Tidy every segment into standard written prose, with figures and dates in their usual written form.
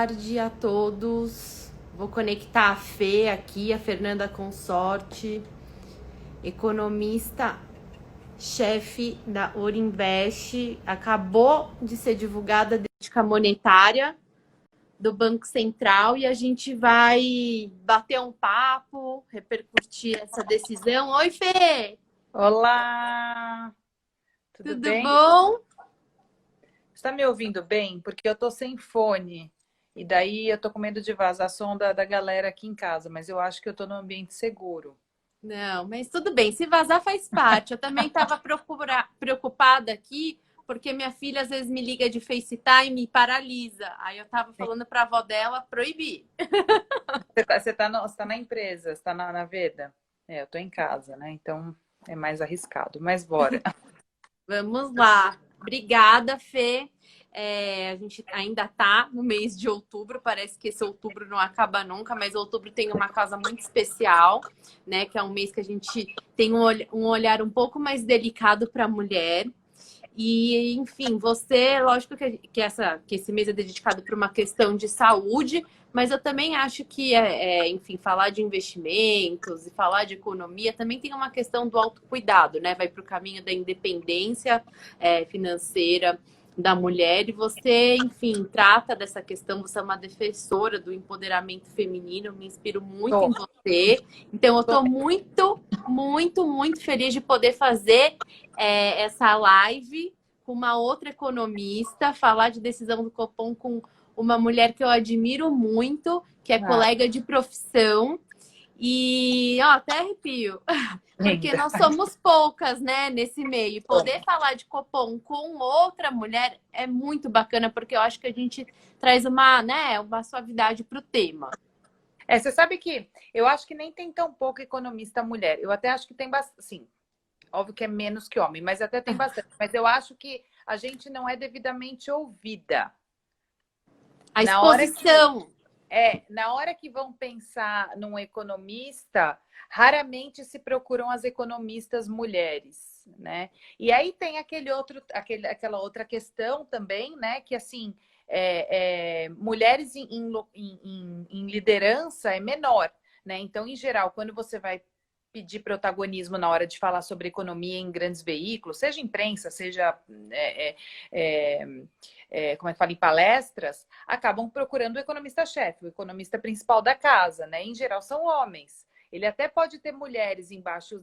Tarde a todos. Vou conectar a Fê aqui, a Fernanda Consorte, economista, chefe da Orinvest. Acabou de ser divulgada a política monetária do Banco Central e a gente vai bater um papo, repercutir essa decisão. Oi, Fê! Olá, tudo Tudo bem? bom? Está me ouvindo bem? Porque eu tô sem fone. E daí eu tô com medo de vazar som da galera aqui em casa, mas eu acho que eu tô num ambiente seguro. Não, mas tudo bem. Se vazar faz parte. Eu também estava preocupada aqui, porque minha filha às vezes me liga de FaceTime e paralisa. Aí eu estava falando para a avó dela proibir. Você tá na empresa, você tá na Veda? É, eu tô em casa, né? Então é mais arriscado, mas bora. Vamos lá. Obrigada, Fê. A gente ainda está no mês de outubro, parece que esse outubro não acaba nunca, mas outubro tem uma causa muito especial, né? Que é um mês que a gente tem um olhar um pouco mais delicado para a mulher. E, enfim, você, lógico que esse mês é dedicado para uma questão de saúde, mas eu também acho que, enfim, falar de investimentos e falar de economia também tem uma questão do autocuidado, né? Vai para o caminho da independência, financeira da mulher e você, enfim, trata dessa questão, você é uma defensora do empoderamento feminino, eu me inspiro muito em Tô, você. Então, eu tô estou muito feliz de poder fazer essa live com uma outra economista, falar de decisão do Copom com uma mulher que eu admiro muito, que é ah, colega de profissão. E, ó, até arrepio, porque linda. nós somos poucas, né, nesse meio. E poder falar de Copom com outra mulher é muito bacana, porque eu acho que a gente traz uma suavidade para o tema. Você sabe que eu acho que nem tem tão pouca economista mulher. Eu até acho que tem bastante, sim, óbvio que é menos que homem, mas até tem bastante. Mas eu acho que a gente não é devidamente ouvida. A Na hora que exposição. Na hora que vão pensar num economista, raramente se procuram as economistas mulheres, né? E aí tem aquela outra questão também, né? Que assim, mulheres em liderança é menor, né? Então, em geral, quando você vai pedir protagonismo na hora de falar sobre economia em grandes veículos, seja imprensa, seja é, é, como é que fala, em palestras, acabam procurando o economista-chefe, o economista principal da casa, né? Em geral são homens. Ele até pode ter mulheres embaixo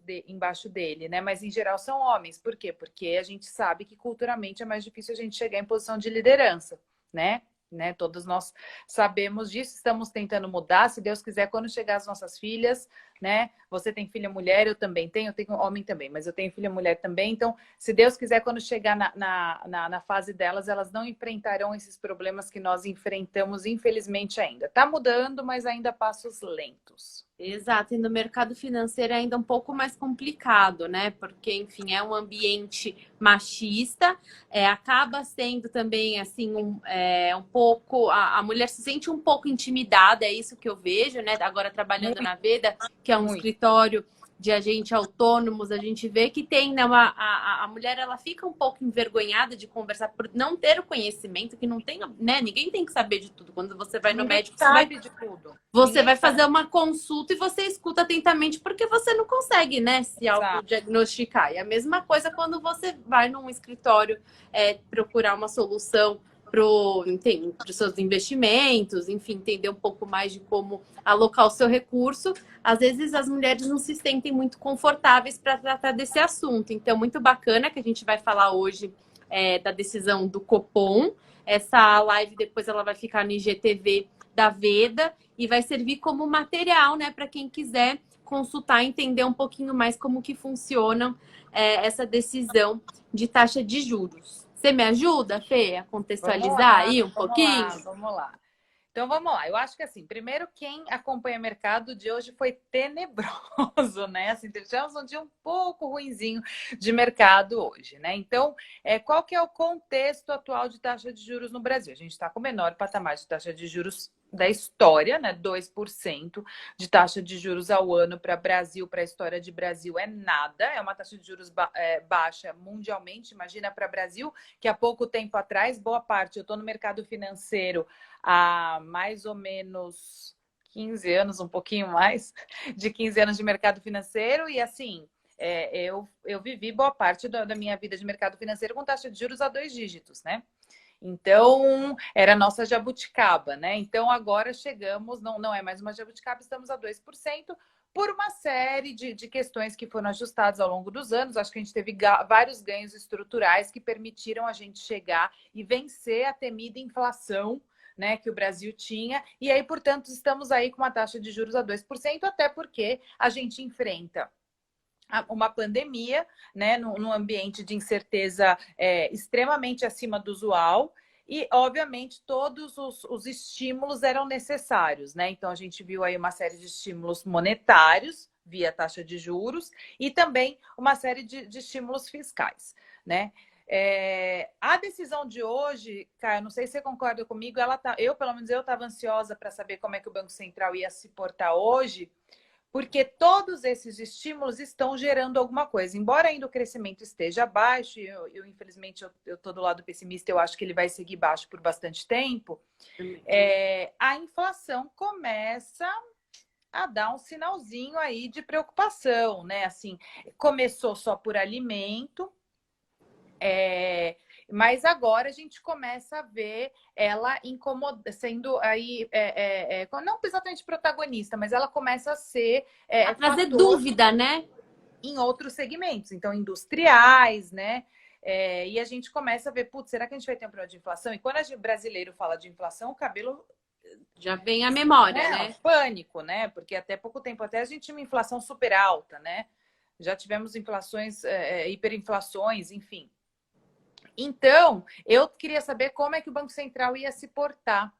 dele, né? Mas em geral são homens. Por quê? Porque a gente sabe que culturalmente é mais difícil a gente chegar em posição de liderança, né? Todos nós sabemos disso, estamos tentando mudar. Se Deus quiser, quando chegar as nossas filhas, né? Você tem filha mulher, eu tenho homem também, mas eu tenho filha mulher também. Então, se Deus quiser, quando chegar na fase delas, elas não enfrentarão esses problemas que nós enfrentamos, infelizmente, ainda. Tá mudando, mas ainda a passos lentos. Exato, e no mercado financeiro é ainda um pouco mais complicado, né? Porque, enfim, é um ambiente machista, acaba sendo também assim um pouco. A mulher se sente um pouco intimidada, é isso que eu vejo, né? Agora trabalhando Muito, na Veda, que é um muito. escritório de agentes autônomos, a gente vê que tem, né, a mulher ela fica um pouco envergonhada de conversar por não ter o conhecimento, que não tem, né? Ninguém tem que saber de tudo. Quando você vai no Ninguém médico, sabe de tudo. você Ninguém vai sabe. fazer uma consulta e você escuta atentamente porque você não consegue, né, se Exato. autodiagnosticar. E a mesma coisa quando você vai num escritório procurar uma solução para os seus investimentos, enfim, entender um pouco mais de como alocar o seu recurso. Às vezes as mulheres não se sentem muito confortáveis para tratar desse assunto. Então, muito bacana que a gente vai falar hoje da decisão do Copom. Essa live depois ela vai ficar no IGTV da Veda e vai servir como material, né, para quem quiser consultar, entender um pouquinho mais como que funciona essa decisão de taxa de juros. Você me ajuda, Fê, a Vamos contextualizar lá, aí um vamos lá, pouquinho? vamos lá. Então vamos lá. Eu acho que assim, primeiro quem acompanha o mercado de hoje foi tenebroso, né? Assim, tivemos um dia um pouco ruinzinho de mercado hoje, né? Então, qual que é o contexto atual de taxa de juros no Brasil? A gente está com o menor patamar de taxa de juros da história, né? 2% de taxa de juros ao ano para Brasil, para a história de Brasil, é nada. É uma taxa de juros baixa mundialmente. Imagina para Brasil, que há pouco tempo atrás, boa parte, eu estou no mercado financeiro há mais ou menos 15 anos, um pouquinho mais de 15 anos de mercado financeiro, e assim, eu vivi boa parte da minha vida de mercado financeiro com taxa de juros a 2 dígitos, né? Então, era a nossa jabuticaba, né? Então, agora chegamos, não é mais uma jabuticaba, estamos a 2% por uma série de questões que foram ajustadas ao longo dos anos. Acho que a gente teve vários ganhos estruturais que permitiram a gente chegar e vencer a temida inflação, né, que o Brasil tinha. E aí, portanto, estamos aí com uma taxa de juros a 2%, até porque a gente enfrenta uma pandemia, né, num ambiente de incerteza extremamente acima do usual, e, obviamente, todos os estímulos eram necessários, né? Então, a gente viu aí uma série de estímulos monetários, via taxa de juros, e também uma série de estímulos fiscais, né? A decisão de hoje, Caio, não sei se você concorda comigo, pelo menos eu estava ansiosa para saber como é que o Banco Central ia se portar hoje, porque todos esses estímulos estão gerando alguma coisa. Embora ainda o crescimento esteja baixo, infelizmente, eu estou do lado pessimista, eu acho que ele vai seguir baixo por bastante tempo, a inflação começa a dar um sinalzinho aí de preocupação, né? Assim, começou só por alimento, mas agora a gente começa a ver ela sendo aí, não exatamente protagonista, mas ela começa a ser a trazer dúvida, né? Em outros segmentos, então industriais, né? E a gente começa a ver, putz, será que a gente vai ter um problema de inflação? E quando o brasileiro fala de inflação, o cabelo já vem à memória, né? Pânico, né? Porque até pouco tempo até a gente tinha uma inflação super alta, né? Já tivemos inflações, hiperinflações, enfim. Então, eu queria saber como é que o Banco Central ia se portar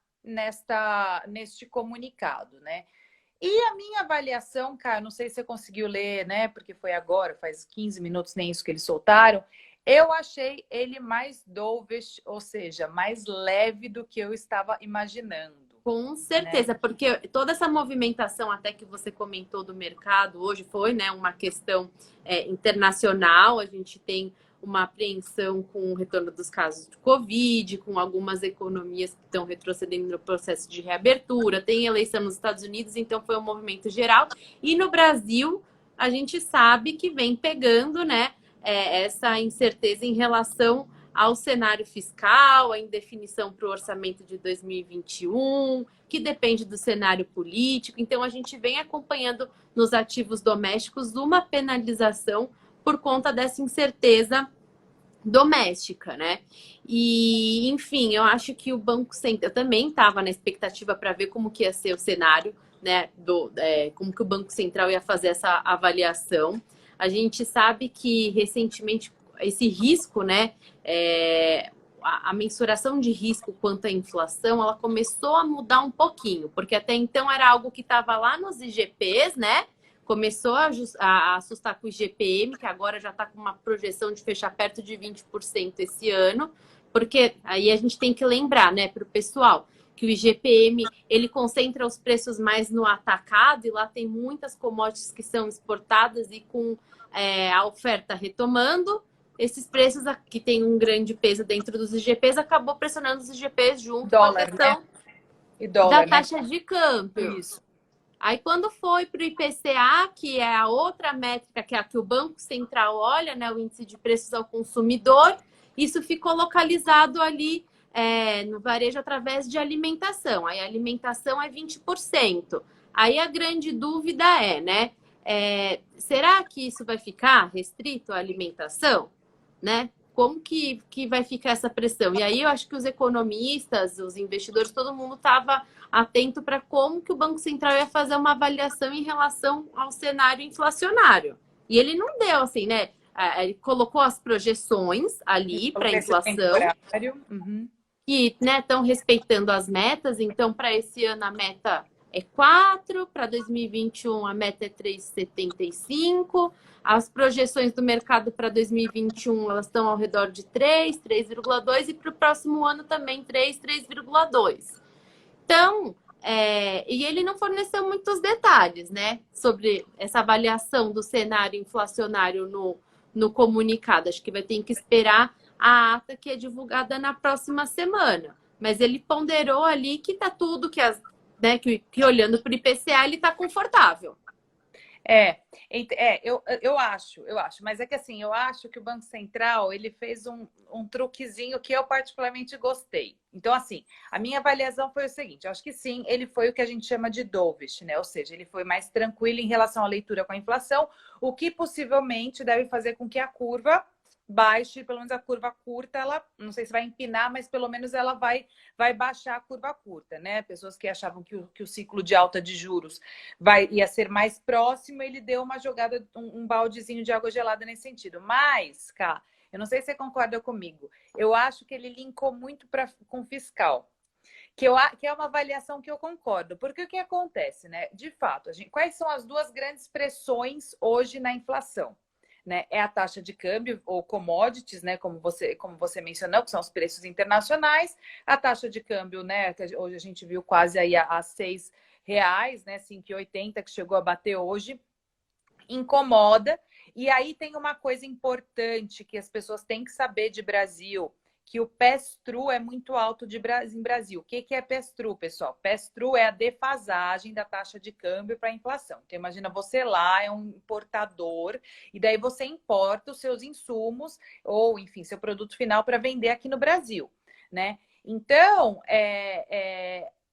neste comunicado, né? E a minha avaliação, cara, não sei se você conseguiu ler, né? Porque foi agora, faz 15 minutos, nem isso que eles soltaram. Eu achei ele mais dovish, ou seja, mais leve do que eu estava imaginando. Com certeza, né? Porque toda essa movimentação até que você comentou do mercado hoje foi, né, uma questão internacional. A gente tem uma apreensão com o retorno dos casos de Covid, com algumas economias que estão retrocedendo no processo de reabertura, tem eleição nos Estados Unidos, então foi um movimento geral. E no Brasil, a gente sabe que vem pegando, né, essa incerteza em relação ao cenário fiscal, a indefinição para o orçamento de 2021, que depende do cenário político. Então, a gente vem acompanhando nos ativos domésticos uma penalização por conta dessa incerteza doméstica, né? E, enfim, eu acho que o Banco Central, eu também estava na expectativa para ver como que ia ser o cenário, né? Como que o Banco Central ia fazer essa avaliação. A gente sabe que recentemente esse risco, né? A mensuração de risco quanto à inflação, ela começou a mudar um pouquinho, porque até então era algo que estava lá nos IGPs, né? Começou a assustar com o IGPM, que agora já está com uma projeção de fechar perto de 20% esse ano, porque aí a gente tem que lembrar, né, para o pessoal, que o IGPM, ele concentra os preços mais no atacado, e lá tem muitas commodities que são exportadas e com a oferta retomando, esses preços que tem um grande peso dentro dos IGPs, acabou pressionando os IGPs junto com a questão, né? E dólar, da taxa, né, de câmbio. Isso. Aí, quando foi para o IPCA, que é a outra métrica que é a que o Banco Central olha, né, o índice de preços ao consumidor, isso ficou localizado ali no varejo através de alimentação. Aí, a alimentação é 20%. Aí, a grande dúvida né, será que isso vai ficar restrito à alimentação? Né? Como que vai ficar essa pressão? E aí eu acho que os economistas, os investidores, todo mundo estava atento para como que o Banco Central ia fazer uma avaliação em relação ao cenário inflacionário. E ele não deu, assim, né? Ele colocou as projeções ali para a inflação, que, né, estão respeitando as metas. Então, para esse ano a meta é 4, para 2021 a meta é 3,75. As projeções do mercado para 2021 elas estão ao redor de 3,2 e para o próximo ano também 3,2. Então, E ele não forneceu muitos detalhes, né, sobre essa avaliação do cenário inflacionário no comunicado. Acho que vai ter que esperar a ata que é divulgada na próxima semana. Mas ele ponderou ali que tá tudo, que olhando para o IPCA ele está confortável. Eu acho, mas é que assim, eu acho que o Banco Central, ele fez um truquezinho que eu particularmente gostei. Então, assim, a minha avaliação foi o seguinte, eu acho que sim, ele foi o que a gente chama de dovish, né? Ou seja, ele foi mais tranquilo em relação à leitura com a inflação, o que possivelmente deve fazer com que a curva baixe, pelo menos a curva curta, ela, não sei se vai empinar, mas pelo menos ela vai baixar a curva curta, né? Pessoas que achavam que o ciclo de alta de juros ia ser mais próximo, ele deu uma jogada, um baldezinho de água gelada nesse sentido. Mas, Cá, eu não sei se você concorda comigo, eu acho que ele linkou muito com fiscal. Que é uma avaliação que eu concordo. Porque o que acontece, né? De fato, quais são as duas grandes pressões hoje na inflação? Né? É a taxa de câmbio ou commodities, né? Como você mencionou, que são os preços internacionais. A taxa de câmbio, né? Que hoje a gente viu quase aí a R$ 6, né? 5,80 que chegou a bater hoje, incomoda. E aí tem uma coisa importante que as pessoas têm que saber de Brasil, que o pass-through é muito alto em Brasil. O que é pass-through, pessoal? Pass-through é a defasagem da taxa de câmbio para a inflação. Então, imagina você lá, é um importador, e daí você importa os seus insumos, ou, enfim, seu produto final para vender aqui no Brasil, né? Então,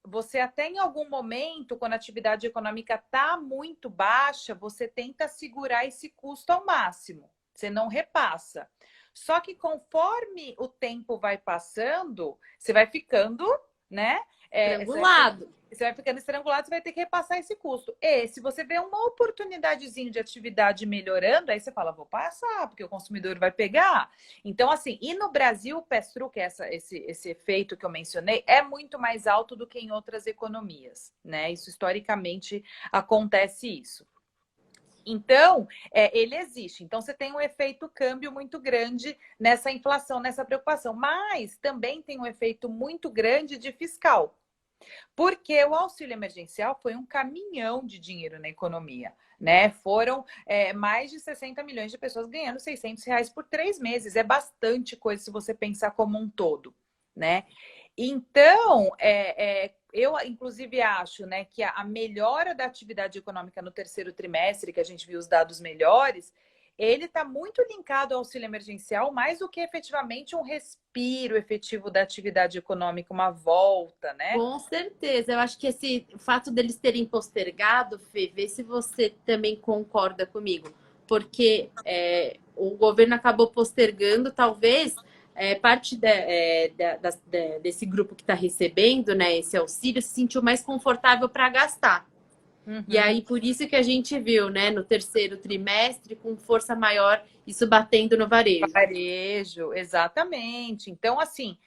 você até em algum momento, quando a atividade econômica está muito baixa, você tenta segurar esse custo ao máximo. Você não repassa. Só que conforme o tempo vai passando, você vai ficando, né? Estrangulado. Você vai ficando estrangulado, você vai ter que repassar esse custo. E se você vê uma oportunidadezinha de atividade melhorando, aí você fala, vou passar, porque o consumidor vai pegar. Então, assim, e no Brasil, o pass-through, que é esse efeito que eu mencionei, é muito mais alto do que em outras economias, né? Isso, historicamente, acontece isso. Então, ele existe. Então, você tem um efeito câmbio muito grande nessa inflação, nessa preocupação. Mas também tem um efeito muito grande de fiscal. Porque o auxílio emergencial foi um caminhão de dinheiro na economia, né? Foram mais de 60 milhões de pessoas ganhando R$ 600 por 3 meses. É bastante coisa se você pensar como um todo, né? Então, eu inclusive acho, né, que a melhora da atividade econômica no terceiro trimestre, que a gente viu os dados melhores, ele está muito linkado ao auxílio emergencial, mais do que efetivamente um respiro efetivo da atividade econômica, uma volta, né? Com certeza. Eu acho que o fato deles terem postergado, Fê, vê se você também concorda comigo. Porque o governo acabou postergando, talvez, parte desse grupo que está recebendo, né, esse auxílio se sentiu mais confortável para gastar. Uhum. E aí, por isso que a gente viu, né, no terceiro trimestre, com força maior, isso batendo no varejo. Varejo, exatamente. Então, assim,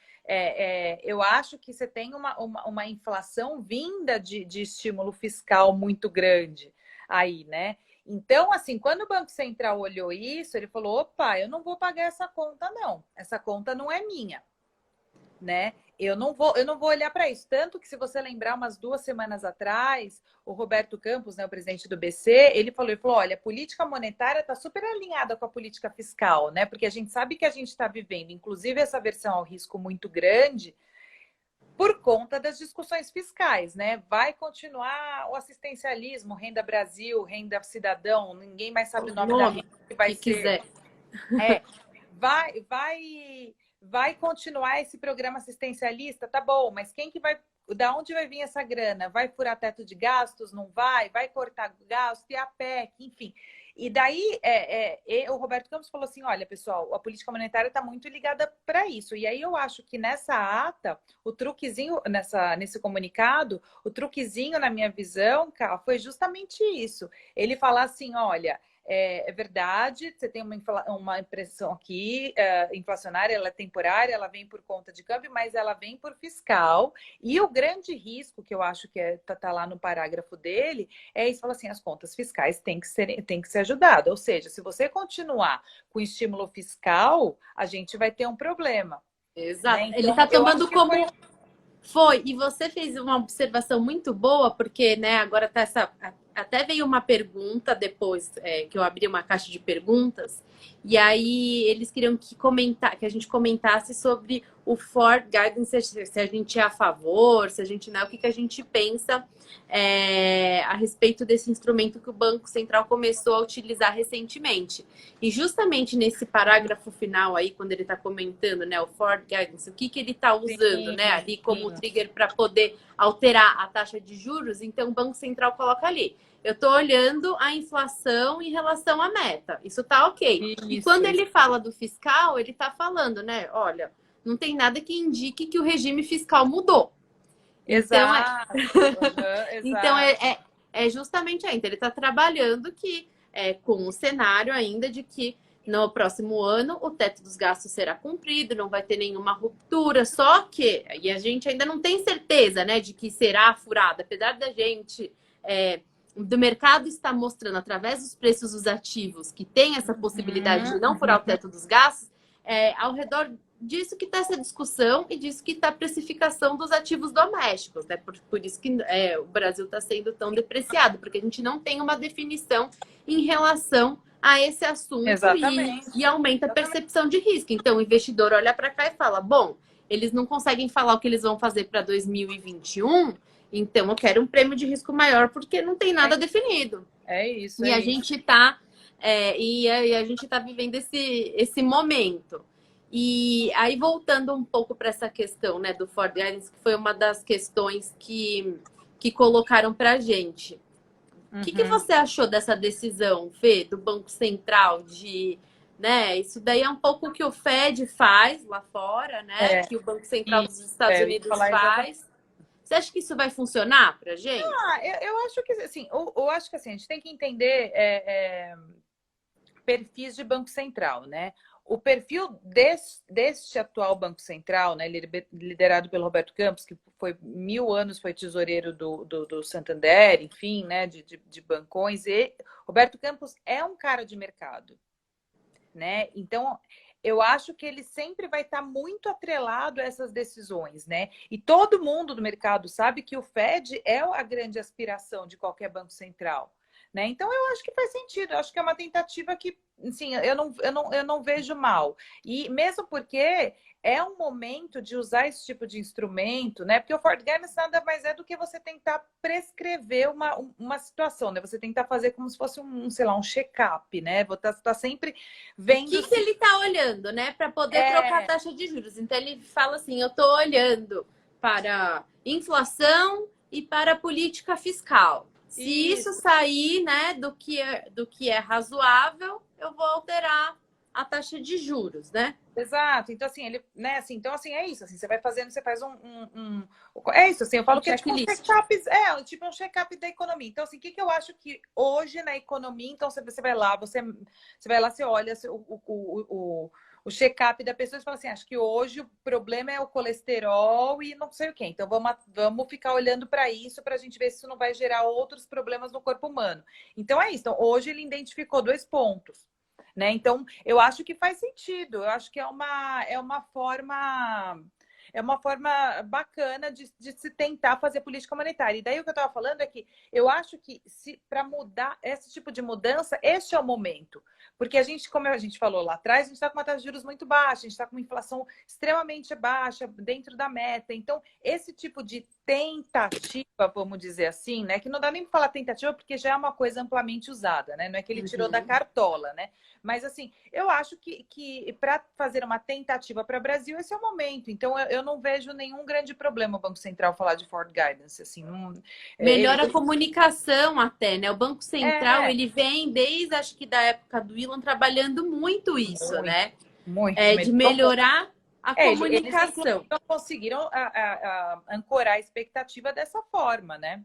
eu acho que você tem uma inflação vinda de estímulo fiscal muito grande aí, né? Então, assim, quando o Banco Central olhou isso, ele falou, opa, eu não vou pagar essa conta, não. Essa conta não é minha, né? Eu não vou olhar para isso. Tanto que, se você lembrar, umas 2 semanas atrás, o Roberto Campos, né, o presidente do BC, ele falou, olha, a política monetária está super alinhada com a política fiscal, né? Porque a gente sabe que a gente está vivendo, inclusive, essa versão ao risco muito grande por conta das discussões fiscais, né? Vai continuar o assistencialismo, Renda Brasil, Renda Cidadão, ninguém mais sabe o nome da renda que vai ser. Quiser. Vai continuar esse programa assistencialista? Tá bom, mas da onde vai vir essa grana? Vai furar teto de gastos? Não vai? Vai cortar gasto? E a PEC? Enfim. E daí, o Roberto Campos falou assim, olha, pessoal, a política monetária está muito ligada para isso. E aí eu acho que nessa ata, o truquezinho, nesse comunicado, o truquezinho, na minha visão, Cá, foi justamente isso. Ele falar assim, olha, é verdade, você tem uma impressão aqui inflacionária, ela é temporária, ela vem por conta de câmbio, mas ela vem por fiscal. E o grande risco, que eu acho que tá lá no parágrafo dele, é isso, fala assim, as contas fiscais têm que ser ajudadas. Ou seja, se você continuar com estímulo fiscal, a gente vai ter um problema. Exato. Né? Então, ele está tomando como Foi, e você fez uma observação muito boa, porque, né, agora tá essa. Até veio uma pergunta depois, que eu abri uma caixa de perguntas, e aí eles queriam que a gente comentasse sobre o Ford Guidance, se a gente é a favor, se a gente não é, o que a gente pensa a respeito desse instrumento que o Banco Central começou a utilizar recentemente. E justamente nesse parágrafo final aí, quando ele está comentando, né, o Ford Guidance, o que ele está usando, né, ali como trigger para poder alterar a taxa de juros, então o Banco Central coloca ali. Eu estou olhando a inflação em relação à meta. Isso tá ok. E quando ele fala do fiscal, ele está falando, né? Olha, não tem nada que indique que o regime fiscal mudou. Exato. Então, é justamente aí. Então, ele está trabalhando com o cenário ainda de que no próximo ano o teto dos gastos será cumprido, não vai ter nenhuma ruptura, só que, e a gente ainda não tem certeza, né, de que será furada, apesar da gente, do mercado estar mostrando através dos preços dos ativos que tem essa possibilidade de não furar o teto dos gastos, ao redor disso que está essa discussão e disso que está a precificação dos ativos domésticos, né? Por isso que o Brasil está sendo tão depreciado, porque a gente não tem uma definição em relação a esse assunto e aumenta a percepção de risco. Então, o investidor olha para cá e fala, bom, eles não conseguem falar o que eles vão fazer para 2021, então eu quero um prêmio de risco maior, porque não tem nada definido. É isso. E a gente está a gente está vivendo esse momento. E aí, voltando um pouco para essa questão, né, do Ford Guidance, que foi uma das questões que colocaram para a gente. O que você achou dessa decisão, Fê, do Banco Central né? Isso daí é um pouco o que o Fed faz lá fora, né? Que o Banco Central dos Estados Unidos faz. Você acha que isso vai funcionar para a gente? Eu acho que assim, eu acho que assim, a gente tem que entender perfis de Banco Central, né? O perfil deste atual Banco Central, né, liderado pelo Roberto Campos, que foi 1000 anos, foi tesoureiro do Santander, enfim, né, de bancões. E Roberto Campos é um cara de mercado, né? Então, eu acho que ele sempre vai estar muito atrelado a essas decisões, né? E todo mundo do mercado sabe que o Fed é a grande aspiração de qualquer banco central. Né? Então, eu acho que faz sentido. Eu acho que é uma tentativa que, sim, eu não vejo mal. E mesmo porque é um momento de usar esse tipo de instrumento, né? Porque o Ford Guidance nada mais é do que você tentar prescrever uma situação, né? Você tentar fazer como se fosse sei lá, um check-up, né? Você tá sempre vendo... O que ele está olhando, né? Para poder trocar a taxa de juros. Então, ele fala assim, eu estou olhando para inflação e para política fiscal. Se isso sair, né, do que é razoável, eu vou alterar a taxa de juros, né? Exato. Então, assim, ele, né, assim, então, assim, é isso. Assim, você vai fazendo, você faz é isso, assim, eu falo que é tipo um check-up, tipo um check-up da economia. Então, assim, o que eu acho que hoje na economia, então, você vai lá, você olha o check-up da pessoa e fala assim, acho que hoje o problema é o colesterol e não sei o quê. Então, vamos ficar olhando para isso para a gente ver se isso não vai gerar outros problemas no corpo humano. Então, é isso. Então, hoje ele identificou 2 pontos. Né? Então, eu acho que faz sentido. Eu acho que é uma forma bacana de se tentar fazer política monetária. E daí o que eu estava falando é que eu acho que para mudar esse tipo de mudança, este é o momento. Porque a gente, como a gente falou lá atrás, a gente está com uma taxa de juros muito baixa, a gente está com uma inflação extremamente baixa, dentro da meta. Então, esse tipo de tentativa, vamos dizer assim, né? Que não dá nem para falar tentativa, porque já é uma coisa amplamente usada, né? Não é que ele tirou da cartola, né? Mas, assim, eu acho que para fazer uma tentativa para o Brasil, esse é o momento. Então, eu não vejo nenhum grande problema o Banco Central falar de Ford Guidance. Assim, melhora a comunicação até, né? O Banco Central, ele vem desde, acho que da época do Elon, trabalhando muito isso, né? De melhorar a comunicação. Eles conseguiram ancorar a expectativa dessa forma, né?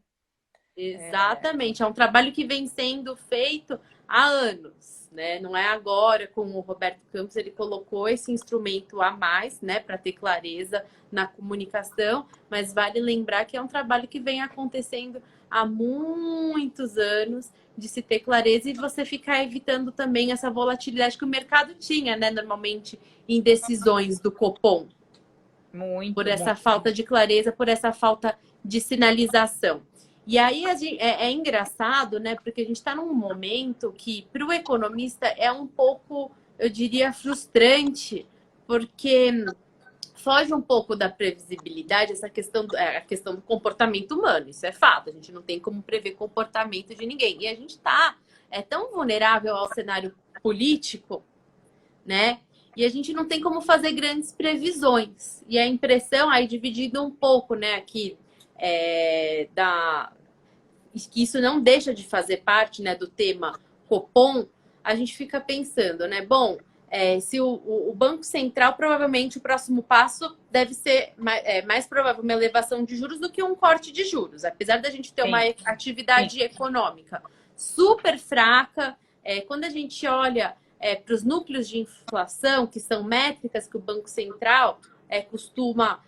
Exatamente. É um trabalho que vem sendo feito há anos, né? Não é agora com o Roberto Campos, ele colocou esse instrumento a mais, né, para ter clareza na comunicação, mas vale lembrar que é um trabalho que vem acontecendo há muitos anos de se ter clareza e você ficar evitando também essa volatilidade que o mercado tinha, né, normalmente em decisões do Copom. por Muito, essa muito. falta de clareza, por essa falta de sinalização. E aí é engraçado, né? Porque a gente está num momento que, para o economista, é um pouco, eu diria, frustrante, porque foge um pouco da previsibilidade, essa questão, a questão do comportamento humano. Isso é fato, a gente não tem como prever comportamento de ninguém. E a gente está tão vulnerável ao cenário político, né? E a gente não tem como fazer grandes previsões. E a impressão, aí dividido um pouco, né, aqui, que isso não deixa de fazer parte, né, do tema Copom, a gente fica pensando, né, bom, se o Banco Central, provavelmente o próximo passo deve ser mais provável uma elevação de juros do que um corte de juros, apesar da gente ter uma Sim, sim. atividade econômica super fraca. Quando a gente olha para os núcleos de inflação, que são métricas que o Banco Central costuma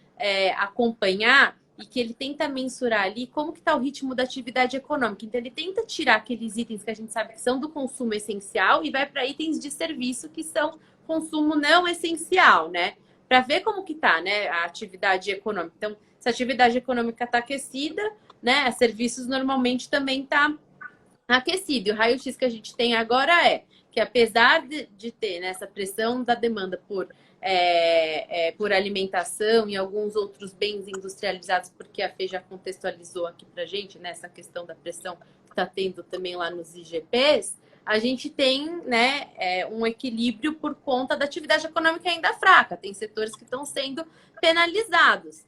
acompanhar, e que ele tenta mensurar ali como que está o ritmo da atividade econômica. Então, ele tenta tirar aqueles itens que a gente sabe que são do consumo essencial e vai para itens de serviço que são consumo não essencial, né? Para ver como que está, né, a atividade econômica. Então, se a atividade econômica está aquecida, né, serviços normalmente também está aquecido. E o raio-x que a gente tem agora é que, apesar de ter, né, essa pressão da demanda por alimentação e alguns outros bens industrializados, porque a Fê já contextualizou aqui para a gente, né, essa questão da pressão que está tendo também lá nos IGPs, a gente tem, né, um equilíbrio por conta da atividade econômica ainda fraca. Tem setores que estão sendo penalizados.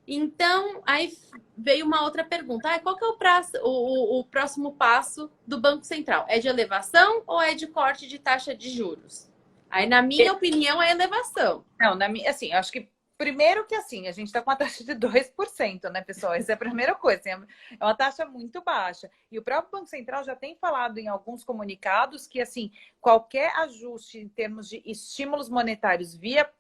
Então, aí veio uma outra pergunta. Qual que é o próximo passo do Banco Central? É de elevação ou é de corte de taxa de juros? Aí, na minha opinião, é elevação. Não, assim, acho que primeiro que assim, a gente está com uma taxa de 2%, né, pessoal? Essa é a primeira coisa. É uma taxa muito baixa. E o próprio Banco Central já tem falado em alguns comunicados que, assim, qualquer ajuste em termos de estímulos monetários via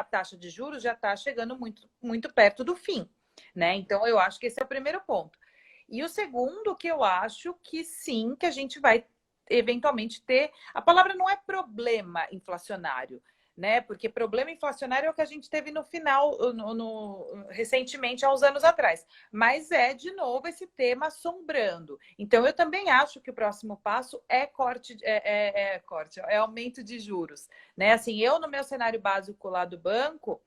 taxa de juros já está chegando muito, muito perto do fim, né? Então, eu acho que esse é o primeiro ponto. E o segundo, que eu acho que sim, que a gente vai eventualmente ter. A palavra não é problema inflacionário, né? Porque problema inflacionário é o que a gente teve no final, recentemente, há uns anos atrás. Mas é, de novo, esse tema assombrando. Então, eu também acho que o próximo passo é é aumento de juros. Né? Assim, eu, no meu cenário básico lá do banco,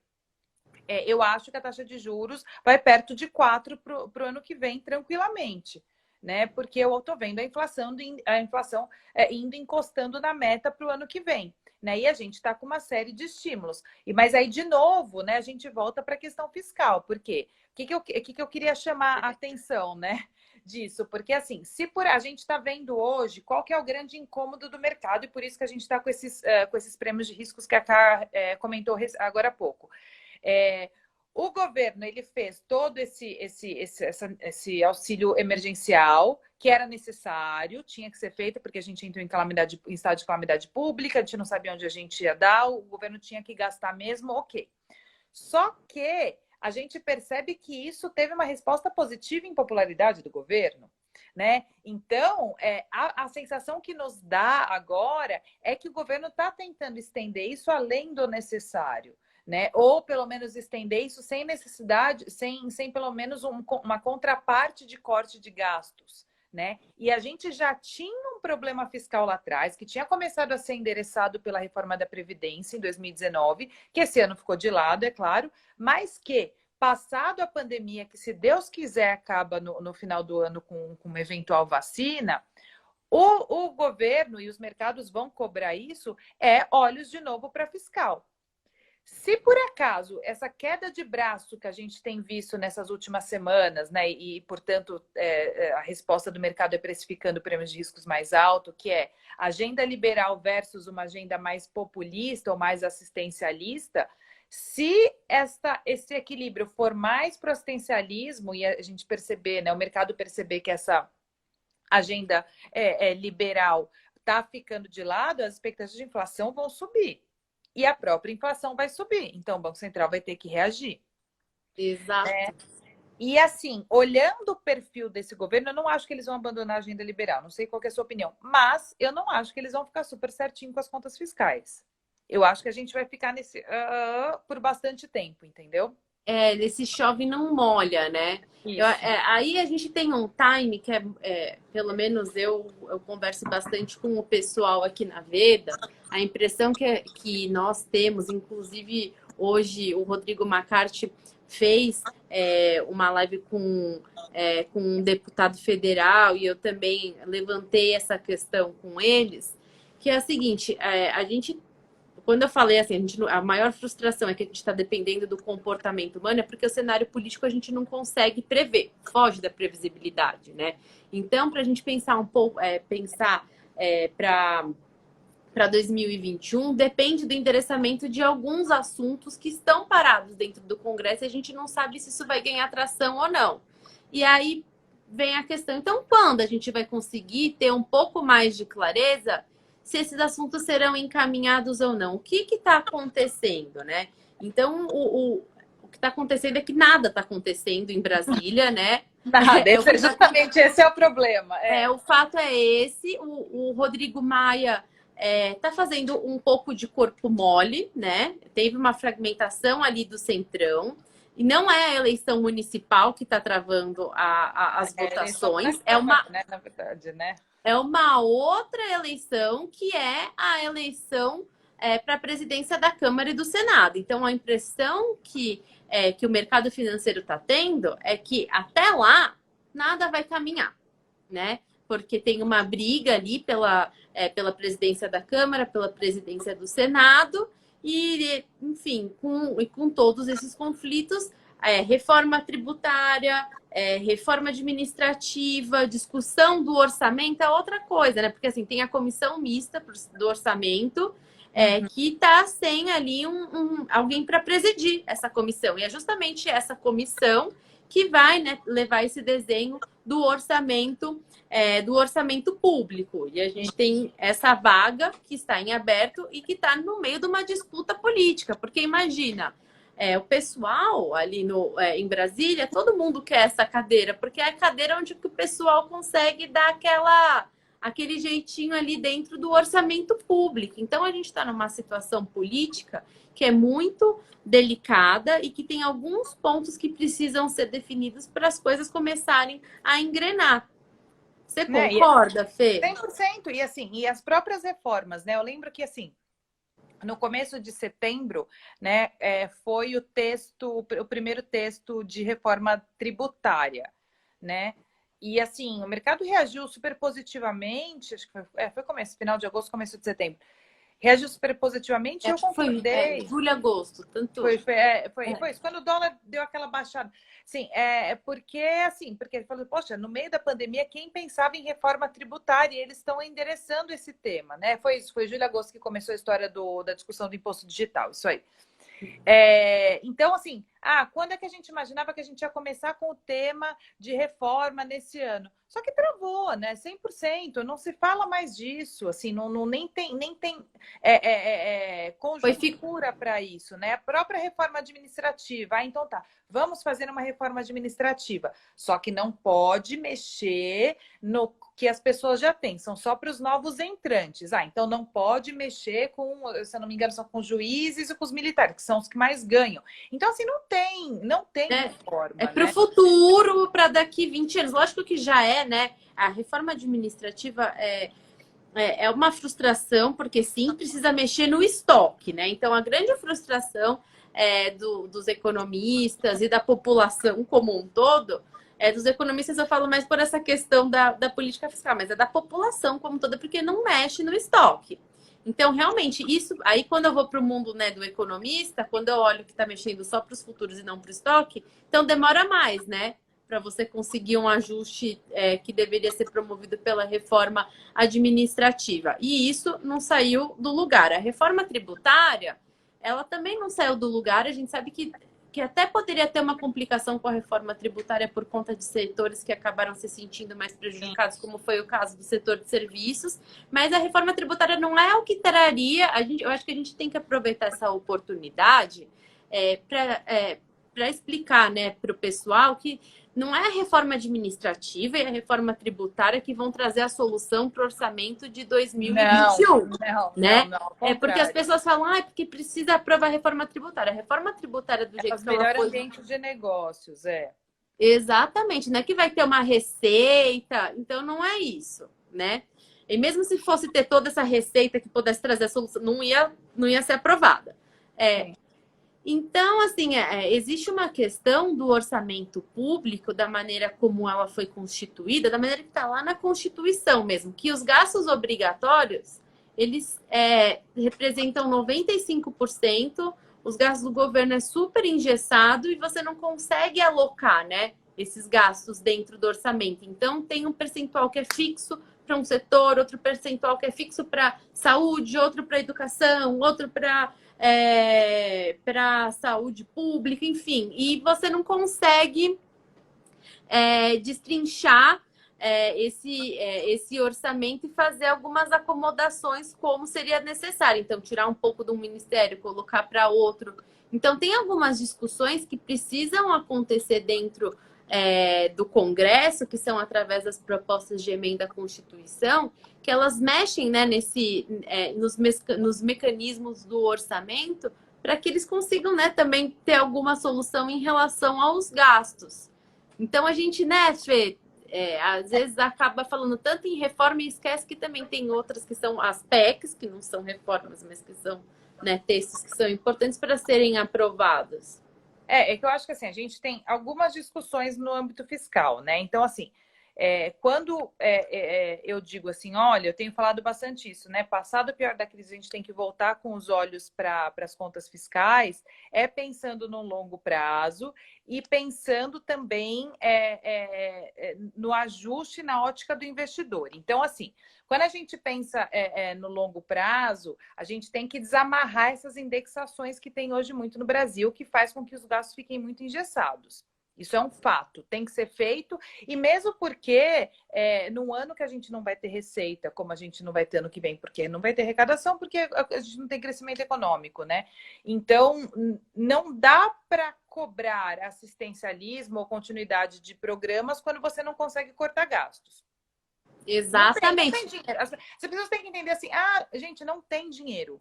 eu acho que a taxa de juros vai perto de 4 para o ano que vem, tranquilamente. Né? Porque eu estou vendo a inflação indo encostando na meta para o ano que vem. Né? E a gente está com uma série de estímulos. Mas aí, de novo, né, a gente volta para a questão fiscal. Por quê? O que eu queria chamar a atenção, né, disso? Porque, assim, se a gente está vendo hoje qual que é o grande incômodo do mercado, e por isso que a gente está com esses prêmios de riscos que a Ká comentou agora há pouco. O governo ele fez todo esse auxílio emergencial que era necessário, tinha que ser feito, porque a gente entrou em estado de calamidade pública, a gente não sabia onde a gente ia dar, o governo tinha que gastar mesmo, ok. Só que a gente percebe que isso teve uma resposta positiva em popularidade do governo. Né? Então, a sensação que nos dá agora é que o governo está tentando estender isso além do necessário. Né? Ou pelo menos estender isso sem necessidade, sem pelo menos uma contraparte de corte de gastos. Né? E a gente já tinha um problema fiscal lá atrás, que tinha começado a ser endereçado pela reforma da Previdência em 2019, que esse ano ficou de lado, é claro, mas que, passado a pandemia, que se Deus quiser acaba no final do ano com uma eventual vacina, o governo e os mercados vão cobrar isso, olhos de novo para fiscal. Se por acaso essa queda de braço que a gente tem visto nessas últimas semanas, né, e portanto a resposta do mercado é precificando prêmios de riscos mais alto, que é agenda liberal versus uma agenda mais populista ou mais assistencialista, se esse equilíbrio for mais para o assistencialismo e a gente perceber, né, o mercado perceber que essa agenda liberal está ficando de lado, as expectativas de inflação vão subir. E a própria inflação vai subir. Então, o Banco Central vai ter que reagir. Exato. E assim, olhando o perfil desse governo, eu não acho que eles vão abandonar a agenda liberal. Não sei qual é a sua opinião. Mas eu não acho que eles vão ficar super certinho com as contas fiscais. Eu acho que a gente vai ficar nesse por bastante tempo, entendeu? Esse chove não molha, né? Isso. Aí a gente tem um time que pelo menos eu converso bastante com o pessoal aqui na Veda. A impressão que nós temos, inclusive hoje o Rodrigo McCarthy fez uma live com um deputado federal e eu também levantei essa questão com eles, que é a seguinte, a gente quando eu falei assim, a maior frustração é que a gente está dependendo do comportamento humano, é porque o cenário político a gente não consegue prever, foge da previsibilidade, né? Então, para a gente pensar um pouco, para 2021, depende do endereçamento de alguns assuntos que estão parados dentro do Congresso e a gente não sabe se isso vai ganhar tração ou não. E aí vem a questão, então, quando a gente vai conseguir ter um pouco mais de clareza se esses assuntos serão encaminhados ou não? O que está acontecendo, né? Então, o que está acontecendo é que nada está acontecendo em Brasília, né? Nada, justamente esse é o problema. O fato é esse, o Rodrigo Maia está fazendo um pouco de corpo mole, né? Teve uma fragmentação ali do Centrão. E não é a eleição municipal que está travando as votações, né, na verdade, né? É uma outra eleição que é a eleição para a presidência da Câmara e do Senado. Então, a impressão que o mercado financeiro está tendo é que até lá nada vai caminhar, né? Porque tem uma briga ali pela presidência da Câmara, pela presidência do Senado, e, enfim, com todos esses conflitos, reforma tributária, reforma administrativa, discussão do orçamento é outra coisa, né? Porque assim, tem a comissão mista do orçamento, que está sem ali alguém para presidir essa comissão. E é justamente essa comissão que vai, né, levar esse desenho do orçamento público. E a gente tem essa vaga que está em aberto e que está no meio de uma disputa política. Porque imagina, o pessoal ali em Brasília, todo mundo quer essa cadeira, porque é a cadeira onde o pessoal consegue dar aquele jeitinho ali dentro do orçamento público. Então, a gente está numa situação política que é muito delicada e que tem alguns pontos que precisam ser definidos para as coisas começarem a engrenar. Você concorda, Fê? 100%. E assim, e as próprias reformas, né? Eu lembro que assim, no começo de setembro, né, foi o primeiro texto de reforma tributária, né? E assim, o mercado reagiu super positivamente, acho que foi começo, final de agosto, começo de setembro. Reagiu super positivamente, eu concordei. Foi julho, agosto, tanto. Foi isso. Quando o dólar deu aquela baixada. Sim, porque ele falou, poxa, no meio da pandemia, quem pensava em reforma tributária? E eles estão endereçando esse tema, né? Foi isso, foi julho, agosto que começou a história da discussão do imposto digital, isso aí. Então, assim, quando é que a gente imaginava que a gente ia começar com o tema de reforma nesse ano? Só que travou, né? 100%, não se fala mais disso, assim, nem tem conjuntura para isso, né? A própria reforma administrativa, então tá, vamos fazer uma reforma administrativa, só que não pode mexer no que as pessoas já têm, são só para os novos entrantes. Então não pode mexer com, se eu não me engano, são com os juízes e com os militares, que são os que mais ganham. Então, assim, não tem reforma. É para o futuro, para daqui 20 anos. Lógico que já né? A reforma administrativa é uma frustração, porque sim, precisa mexer no estoque, né? Então, a grande frustração dos economistas e da população como um todo, dos economistas eu falo mais por essa questão da política fiscal, mas é da população como um todo, porque não mexe no estoque. Então, realmente, isso aí quando eu vou para o mundo, né, do economista, quando eu olho que está mexendo só para os futuros e não para o estoque, então demora mais, né? Para você conseguir um ajuste que deveria ser promovido pela reforma administrativa. E isso não saiu do lugar. A reforma tributária, ela também não saiu do lugar. A gente sabe que até poderia ter uma complicação com a reforma tributária por conta de setores que acabaram se sentindo mais prejudicados, como foi o caso do setor de serviços. Mas a reforma tributária não é o que traria. Eu acho que a gente tem que aproveitar essa oportunidade para explicar, né, para o pessoal que não é a reforma administrativa e a reforma tributária que vão trazer a solução para o orçamento de Não, 2021, né? não, ao É porque as contrário. pessoas falam, ah, é porque precisa aprovar a reforma tributária. A reforma tributária, do jeito Os que ela melhores foi. ambientes de negócios, é. Exatamente, não é que vai ter uma receita, então não é isso, né? E mesmo se fosse ter toda essa receita que pudesse trazer a solução, não ia ser aprovada. É, Sim. então, assim, existe uma questão do orçamento público, da maneira como ela foi constituída, da maneira que está lá na Constituição mesmo, que os gastos obrigatórios, eles representam 95%, os gastos do governo é super engessado e você não consegue alocar, né, esses gastos dentro do orçamento. Então, tem um percentual que é fixo para um setor, outro percentual que é fixo para saúde, outro para educação, outro para saúde pública, enfim. E você não consegue destrinchar esse orçamento e fazer algumas acomodações como seria necessário. Então, tirar um pouco de um ministério, colocar para outro. Então, tem algumas discussões que precisam acontecer dentro do Congresso, que são através das propostas de emenda à Constituição, que elas mexem, né, nos mecanismos do orçamento para que eles consigam, né, também ter alguma solução em relação aos gastos. Então a gente, né, Fê, às vezes acaba falando tanto em reforma e esquece que também tem outras que são as PECs, que não são reformas, mas que são, né, textos que são importantes para serem aprovados. É que eu acho que assim, a gente tem algumas discussões no âmbito fiscal, né? Então, assim, quando eu digo assim, olha, eu tenho falado bastante isso, né? Passado o pior da crise, a gente tem que voltar com os olhos para as contas fiscais, pensando no longo prazo e pensando também no ajuste na ótica do investidor. Então, assim, quando a gente pensa no longo prazo, a gente tem que desamarrar essas indexações que tem hoje muito no Brasil, que faz com que os gastos fiquem muito engessados. Isso é um fato, tem que ser feito, e mesmo porque num ano que a gente não vai ter receita, como a gente não vai ter ano que vem, porque não vai ter arrecadação, porque a gente não tem crescimento econômico, né? Então, não dá para cobrar assistencialismo ou continuidade de programas quando você não consegue cortar gastos. Não tem Exatamente. dinheiro. As pessoas têm que entender assim, gente, não tem dinheiro.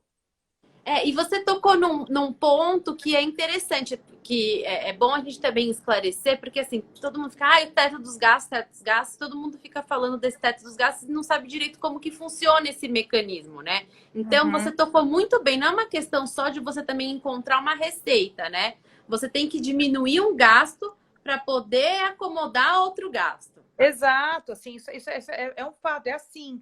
E você tocou num ponto que é interessante, que é bom a gente também esclarecer, porque assim, todo mundo fica, o teto dos gastos, todo mundo fica falando desse teto dos gastos e não sabe direito como que funciona esse mecanismo, né? Então, você Uhum. tocou muito bem, não é uma questão só de você também encontrar uma receita, né? Você tem que diminuir um gasto para poder acomodar outro gasto. Exato, assim, isso é um fato, é assim.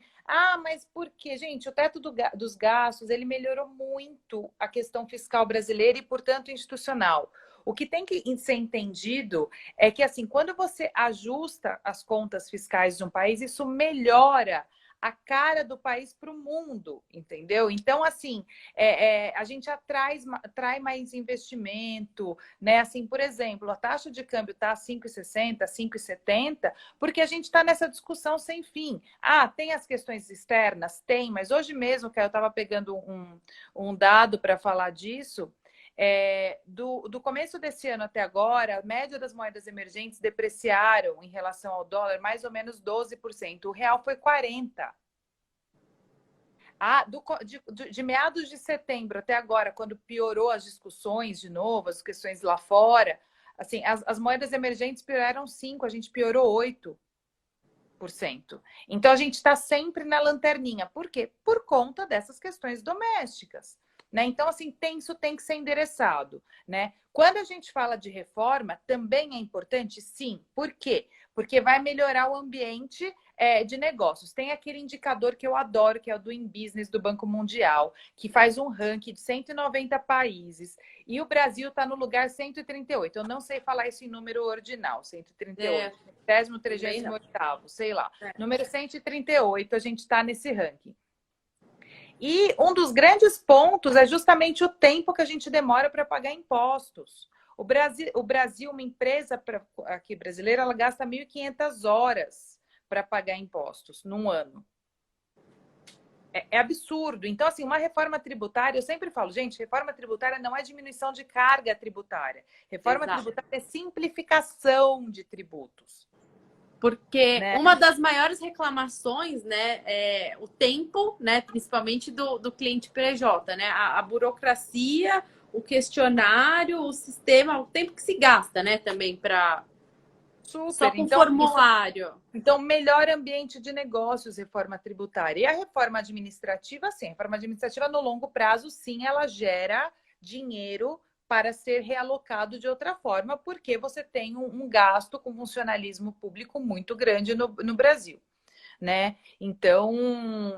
Mas por quê? Gente, o teto dos gastos, ele melhorou muito a questão fiscal brasileira e, portanto, institucional. O que tem que ser entendido é que, assim, quando você ajusta as contas fiscais de um país, isso melhora a cara do país para o mundo, entendeu? Então, assim, a gente atrai mais investimento, né? Assim, por exemplo, a taxa de câmbio está a 5,60, 5,70, porque a gente está nessa discussão sem fim. Tem as questões externas? Tem, mas hoje mesmo, que eu estava pegando um dado para falar disso, do começo desse ano até agora, a média das moedas emergentes depreciaram em relação ao dólar mais ou menos 12%. O real foi 40%. De meados de setembro até agora, quando piorou as discussões de novo, as questões lá fora, assim, as moedas emergentes pioraram 5%, a gente piorou 8%. Então, a gente está sempre na lanterninha. Por quê? Por conta dessas questões domésticas. Né? Então, assim, isso tem que ser endereçado. Né? Quando a gente fala de reforma, também é importante, sim. Por quê? Porque vai melhorar o ambiente de negócios. Tem aquele indicador que eu adoro, que é o Doing Business do Banco Mundial, que faz um ranking de 190 países. E o Brasil está no lugar 138. Eu não sei falar isso em número ordinal, 138. 38º, sei lá. Número 138, a gente está nesse ranking. E um dos grandes pontos é justamente o tempo que a gente demora para pagar impostos. O Brasil, uma empresa aqui brasileira, ela gasta 1.500 horas para pagar impostos num ano. É absurdo. Então, assim, uma reforma tributária, eu sempre falo, gente, reforma tributária não é diminuição de carga tributária. Reforma Exato. tributária é simplificação de tributos. Porque Né? uma das maiores reclamações, né, é o tempo, né, principalmente do cliente PJ, né, a burocracia, o questionário, o sistema, o tempo que se gasta, né, também para só Super. com Então, formulário. então, melhor ambiente de negócios, reforma tributária. E a reforma administrativa, sim. A reforma administrativa, no longo prazo, sim, ela gera dinheiro para ser realocado de outra forma, porque você tem um gasto com funcionalismo público muito grande no Brasil. Né? Então,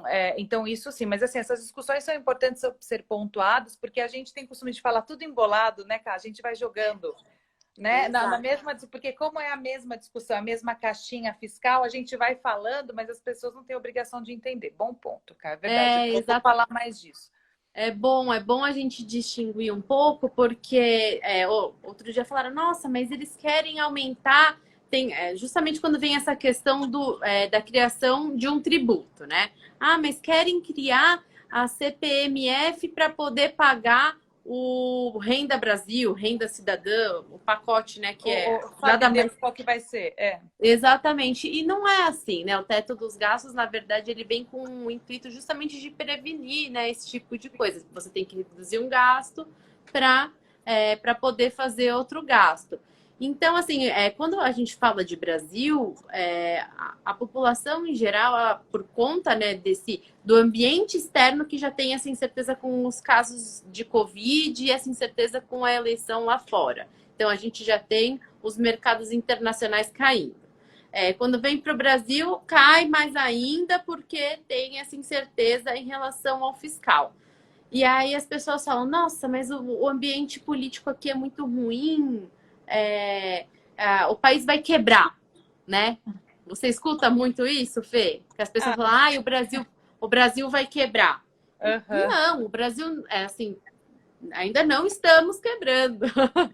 isso sim, mas assim, essas discussões são importantes ser pontuadas, porque a gente tem costume de falar tudo embolado, né, cara? A gente vai jogando, né? Na mesma, porque como é a mesma discussão, a mesma caixinha fiscal, a gente vai falando, mas as pessoas não têm obrigação de entender. Bom ponto, cara, é verdade. Eu vou falar mais disso. É bom a gente distinguir um pouco, porque outro dia falaram, nossa, mas eles querem aumentar. Justamente quando vem essa questão da criação de um tributo, né? Ah, mas querem criar a CPMF para poder pagar o Renda Brasil, Renda Cidadã, o pacote, né? Que nada mais qual que vai ser. Exatamente. E não é assim, né? O teto dos gastos, na verdade, ele vem com o intuito justamente de prevenir, né, esse tipo de coisa. Você tem que reduzir um gasto para poder fazer outro gasto. Então, assim, quando a gente fala de Brasil, a população em geral, por conta, né, do ambiente externo que já tem essa incerteza com os casos de Covid e essa incerteza com a eleição lá fora. Então, a gente já tem os mercados internacionais caindo. Quando vem para o Brasil, cai mais ainda porque tem essa incerteza em relação ao fiscal. E aí as pessoas falam, nossa, mas o ambiente político aqui é muito ruim, o país vai quebrar, né? Você escuta muito isso, Fê? Que as pessoas falam, o Brasil vai quebrar. Não, o Brasil, assim, ainda não estamos quebrando.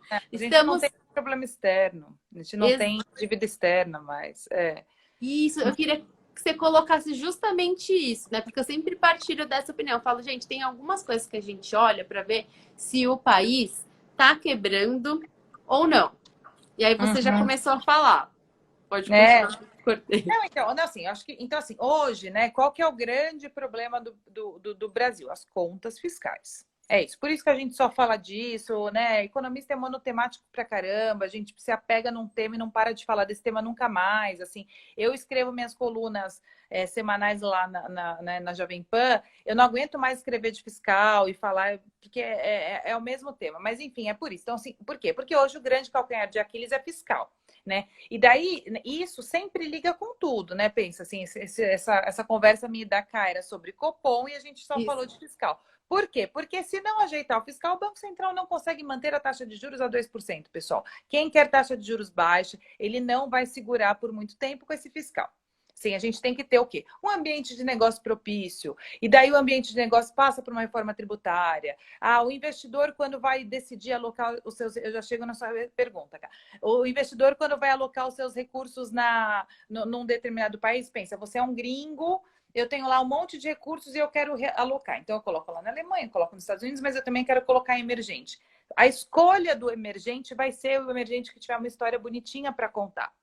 A gente não tem problema externo, a gente não tem dívida externa mais. Isso, eu queria que você colocasse justamente isso, né? Porque eu sempre partilho dessa opinião. Eu falo, gente, tem algumas coisas que a gente olha para ver se o país tá quebrando ou não. E aí você já começou a falar. Pode continuar. Cortei. Não, então, assim, acho que então, assim, hoje, né, qual que é o grande problema do Brasil? As contas fiscais. É isso. Por isso que a gente só fala disso, né? Economista é monotemático pra caramba, a gente se apega num tema e não para de falar desse tema nunca mais. Assim, eu escrevo minhas colunas semanais lá na Jovem Pan, eu não aguento mais escrever de fiscal e falar, porque é o mesmo tema. Mas, enfim, é por isso. Então, assim, por quê? Porque hoje o grande calcanhar de Aquiles é fiscal. Né? E daí, isso sempre liga com tudo, né? Pensa assim, essa conversa minha da Caira sobre Copom e a gente só falou de fiscal. Por quê? Porque se não ajeitar o fiscal, o Banco Central não consegue manter a taxa de juros a 2%, pessoal. Quem quer taxa de juros baixa, ele não vai segurar por muito tempo com esse fiscal. Sim, a gente tem que ter o quê? Um ambiente de negócio propício. E daí o ambiente de negócio passa por uma reforma tributária. O investidor, quando vai decidir alocar os seus... Eu já chego na sua pergunta, cara. O investidor, quando vai alocar os seus recursos num determinado país, pensa, você é um gringo, eu tenho lá um monte de recursos e eu quero alocar. Então, eu coloco lá na Alemanha, coloco nos Estados Unidos, mas eu também quero colocar em emergente. A escolha do emergente vai ser o emergente que tiver uma história bonitinha para contar.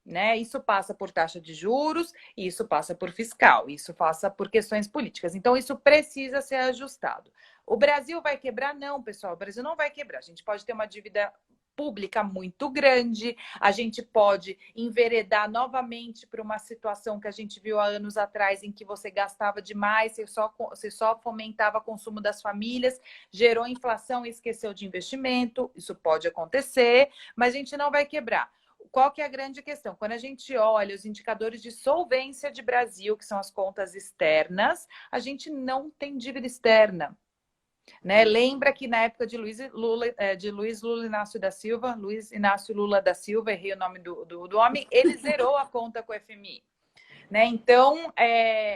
Né? Isso passa por taxa de juros, isso passa por fiscal, isso passa por questões políticas. Então, isso precisa ser ajustado. O Brasil vai quebrar? Não, pessoal, o Brasil não vai quebrar. A gente pode ter uma dívida pública muito grande, a gente pode enveredar novamente para uma situação que a gente viu há anos atrás, em que você gastava demais, você só fomentava o consumo das famílias, gerou inflação e esqueceu de investimento. Isso pode acontecer, mas a gente não vai quebrar. Qual que é a grande questão? Quando a gente olha os indicadores de solvência de Brasil, que são as contas externas, a gente não tem dívida externa. Né? Lembra que na época de Luiz Inácio da Silva, Luiz Inácio Lula da Silva, errei o nome do homem, ele zerou a conta com o FMI. Né? Então,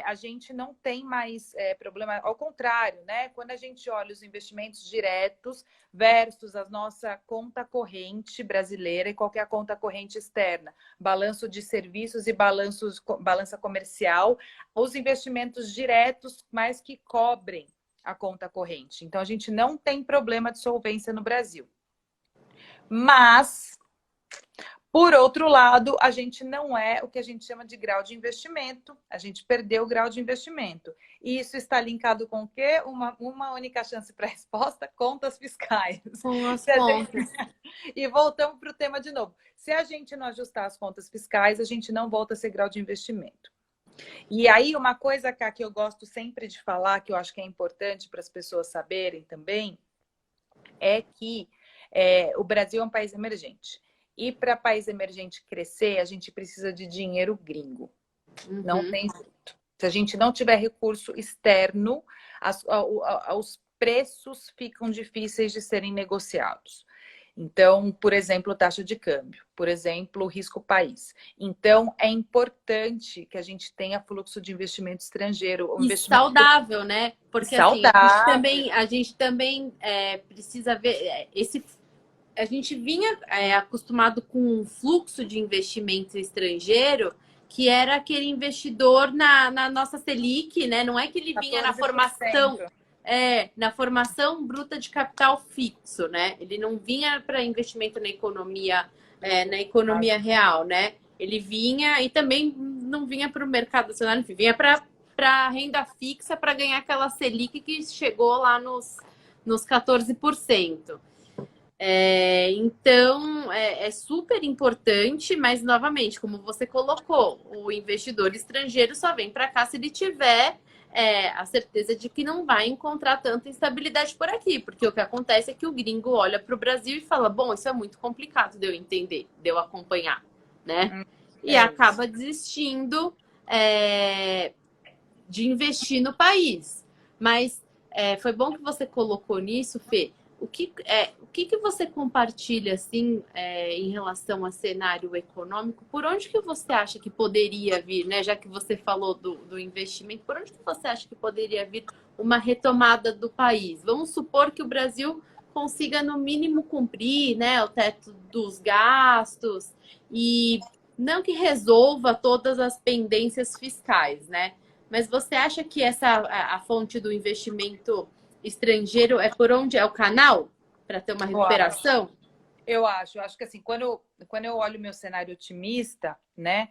a gente não tem mais problema, ao contrário, né? Quando a gente olha os investimentos diretos versus a nossa conta corrente brasileira e qualquer conta corrente externa, balanço de serviços e balança comercial, os investimentos diretos mais que cobrem a conta corrente. Então, a gente não tem problema de solvência no Brasil. Mas, por outro lado, a gente não é o que a gente chama de grau de investimento. A gente perdeu o grau de investimento. E isso está linkado com o quê? Uma única chance para a resposta: contas fiscais. Com as contas. E voltamos para o tema de novo. Se a gente não ajustar as contas fiscais, a gente não volta a ser grau de investimento. E aí, uma coisa, Cá, que eu gosto sempre de falar, que eu acho que é importante para as pessoas saberem também, é que o Brasil é um país emergente. E para país emergente crescer, a gente precisa de dinheiro gringo. Uhum. Não tem jeito. Se a gente não tiver recurso externo, os preços ficam difíceis de serem negociados. Então, por exemplo, taxa de câmbio, por exemplo, risco país. Então, é importante que a gente tenha fluxo de investimento estrangeiro. E saudável, né? Porque saudável. Assim, a gente também precisa ver a gente vinha acostumado com um fluxo de investimento estrangeiro que era aquele investidor na nossa Selic, né? Não é que ele vinha 14%. Na formação bruta de capital fixo, né? Ele não vinha para investimento na economia real, né? Ele vinha e também não vinha para o mercado acionário, enfim, vinha para renda fixa para ganhar aquela Selic que chegou lá nos 14%. Então, é super importante, mas, novamente, como você colocou, o investidor estrangeiro só vem para cá se ele tiver a certeza de que não vai encontrar tanta instabilidade por aqui, porque o que acontece é que o gringo olha para o Brasil e fala, bom, isso é muito complicado de eu entender, de eu acompanhar, né? E acaba desistindo de investir no país. Mas foi bom que você colocou nisso, Fê. O que você compartilha assim em relação a cenário econômico? Por onde que você acha que poderia vir, né? Já que você falou do investimento, por onde que você acha que poderia vir uma retomada do país? Vamos supor que o Brasil consiga no mínimo cumprir, né, o teto dos gastos e não que resolva todas as pendências fiscais, né? Mas você acha que a fonte do investimento estrangeiro é por onde é o canal para ter uma recuperação? Eu acho que assim, quando eu olho o meu cenário otimista, né?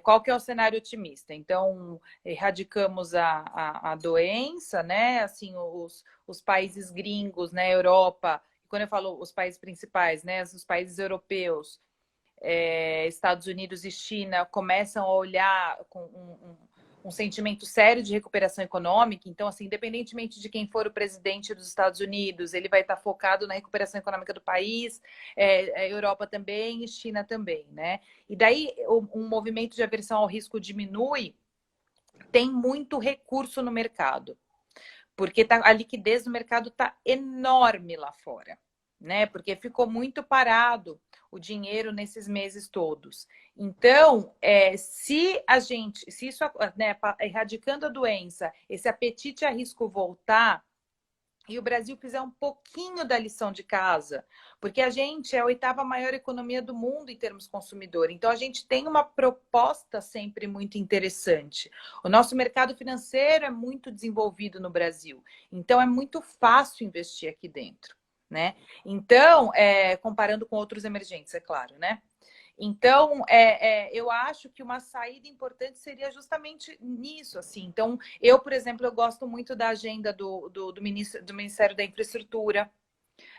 Qual que é o cenário otimista? Então, erradicamos a doença, né? Assim, os países gringos, né? Europa, quando eu falo os países principais, né? Os países europeus, Estados Unidos e China começam a olhar com um sentimento sério de recuperação econômica. Então, assim, independentemente de quem for o presidente dos Estados Unidos, ele vai estar focado na recuperação econômica do país, a Europa também e China também, né? E daí um movimento de aversão ao risco diminui, tem muito recurso no mercado, porque a liquidez do mercado está enorme lá fora, né? Porque ficou muito parado o dinheiro nesses meses todos. Então, se isso, né, erradicando a doença, esse apetite a risco voltar, e o Brasil fizer um pouquinho da lição de casa, porque a gente é a 8ª maior economia do mundo em termos consumidor, então a gente tem uma proposta sempre muito interessante. O nosso mercado financeiro é muito desenvolvido no Brasil, então é muito fácil investir aqui dentro, né? Então, comparando com outros emergentes, é claro, né? Então, eu acho que uma saída importante seria justamente nisso, assim. Então, eu, por exemplo, eu gosto muito da agenda do Ministério da Infraestrutura,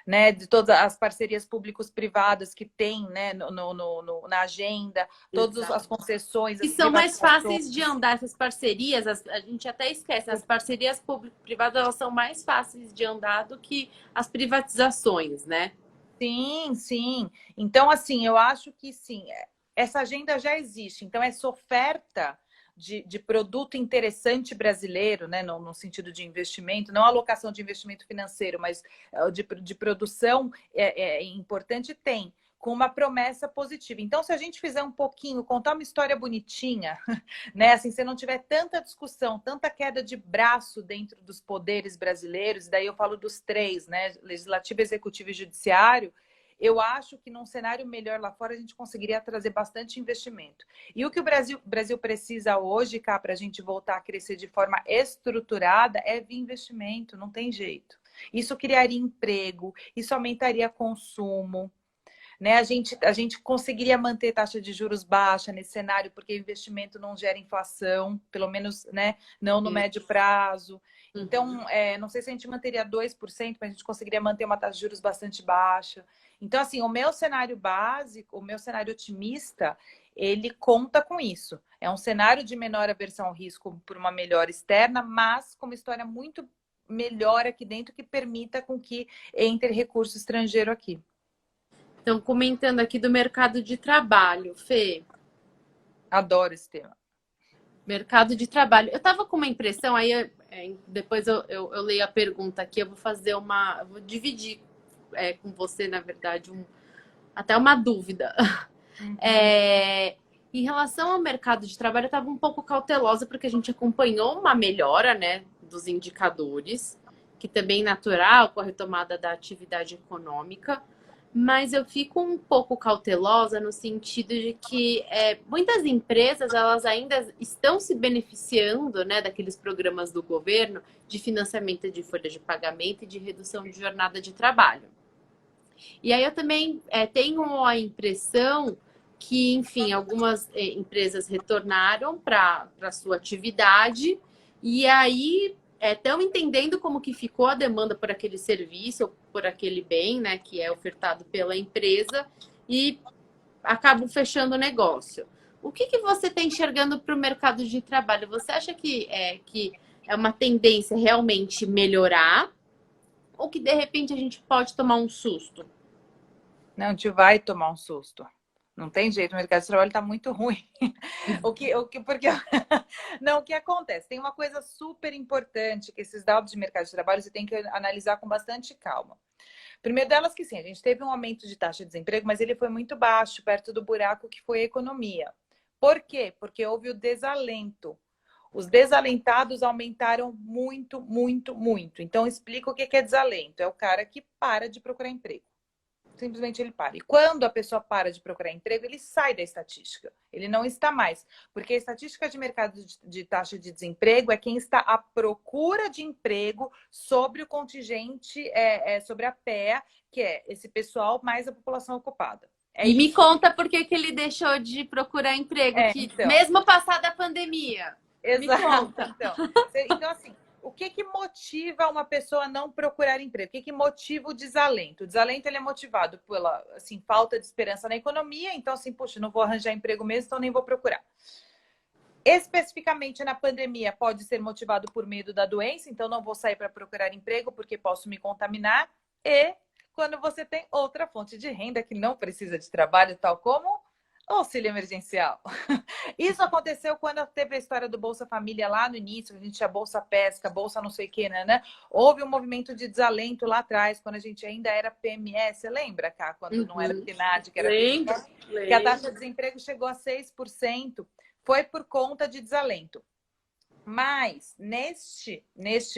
né? De todas as parcerias públicos-privadas que tem, né? Na agenda, todas as concessões. E são mais fáceis de andar essas parcerias, a gente até esquece, as parcerias público-privadas elas são mais fáceis de andar do que as privatizações, né? Sim, sim. Então, assim, eu acho que sim, essa agenda já existe. Então, essa oferta de produto interessante brasileiro, né, no sentido de investimento, não alocação de investimento financeiro, mas de produção importante tem. com uma promessa positiva. Então, se a gente fizer um pouquinho, contar uma história bonitinha, né? Assim, se não tiver tanta discussão, tanta queda de braço dentro dos poderes brasileiros, daí eu falo dos três, né? Legislativo, executivo e judiciário, eu acho que num cenário melhor lá fora a gente conseguiria trazer bastante investimento. E o que o Brasil precisa hoje, cá, para a gente voltar a crescer de forma estruturada, é vir investimento, não tem jeito. Isso criaria emprego, isso aumentaria consumo, né? A gente conseguiria manter taxa de juros baixa nesse cenário, porque investimento não gera inflação, pelo menos, né, não no médio prazo. Então, não sei se a gente manteria 2%, mas a gente conseguiria manter uma taxa de juros bastante baixa. Então, assim, o meu cenário básico, o meu cenário otimista, ele conta com isso. É um cenário de menor aversão ao risco por uma melhora externa, mas com uma história muito melhor aqui dentro que permita com que entre recurso estrangeiro aqui. Então, comentando aqui do mercado de trabalho, Fê. Adoro esse tema. Mercado de trabalho. Eu estava com uma impressão, aí depois eu leio a pergunta aqui, eu vou fazer eu vou dividir com você, na verdade, até uma dúvida. Em relação ao mercado de trabalho, eu estava um pouco cautelosa, porque a gente acompanhou uma melhora, né, dos indicadores, que também é natural com a retomada da atividade econômica. Mas eu fico um pouco cautelosa no sentido de que muitas empresas elas ainda estão se beneficiando, né, daqueles programas do governo de financiamento de folha de pagamento e de redução de jornada de trabalho. E aí eu também tenho a impressão que, enfim, algumas empresas retornaram para a sua atividade e aí estão entendendo como que ficou a demanda por aquele serviço ou por aquele bem, né, que é ofertado pela empresa e acabam fechando o negócio. O que você está enxergando para o mercado de trabalho? Você acha que é uma tendência realmente melhorar ou que, de repente, a gente pode tomar um susto? Não, a gente vai tomar um susto. Não tem jeito, o mercado de trabalho está muito ruim. Porque não, o que acontece? Tem uma coisa super importante que esses dados de mercado de trabalho você tem que analisar com bastante calma. Primeiro delas que sim, a gente teve um aumento de taxa de desemprego, mas ele foi muito baixo, perto do buraco que foi a economia. Por quê? Porque houve o desalento. Os desalentados aumentaram muito, muito, muito. Então, explica o que é desalento. É o cara que para de procurar emprego. Simplesmente ele para. E quando a pessoa para de procurar emprego, ele sai da estatística. Ele não está mais. Porque a estatística de mercado de taxa de desemprego é quem está à procura de emprego sobre o contingente, sobre a PEA, que é esse pessoal mais a população ocupada. E me conta por que ele deixou de procurar emprego, mesmo passada a pandemia. Exato. Me conta. Então, assim, o que motiva uma pessoa a não procurar emprego? O que motiva o desalento? O desalento ele é motivado pela assim, falta de esperança na economia. Então, assim, puxa, não vou arranjar emprego mesmo, então nem vou procurar. Especificamente na pandemia, pode ser motivado por medo da doença. Então, não vou sair para procurar emprego porque posso me contaminar. E quando você tem outra fonte de renda que não precisa de trabalho, tal como auxílio emergencial. Isso aconteceu quando teve a história do Bolsa Família lá no início, a gente tinha Bolsa Pesca, Bolsa não sei o que, né? Houve um movimento de desalento lá atrás, quando a gente ainda era PMS. Você lembra, cá, quando não era PNAD, que era lembro. Que a taxa de desemprego chegou a 6%, foi por conta de desalento. Mas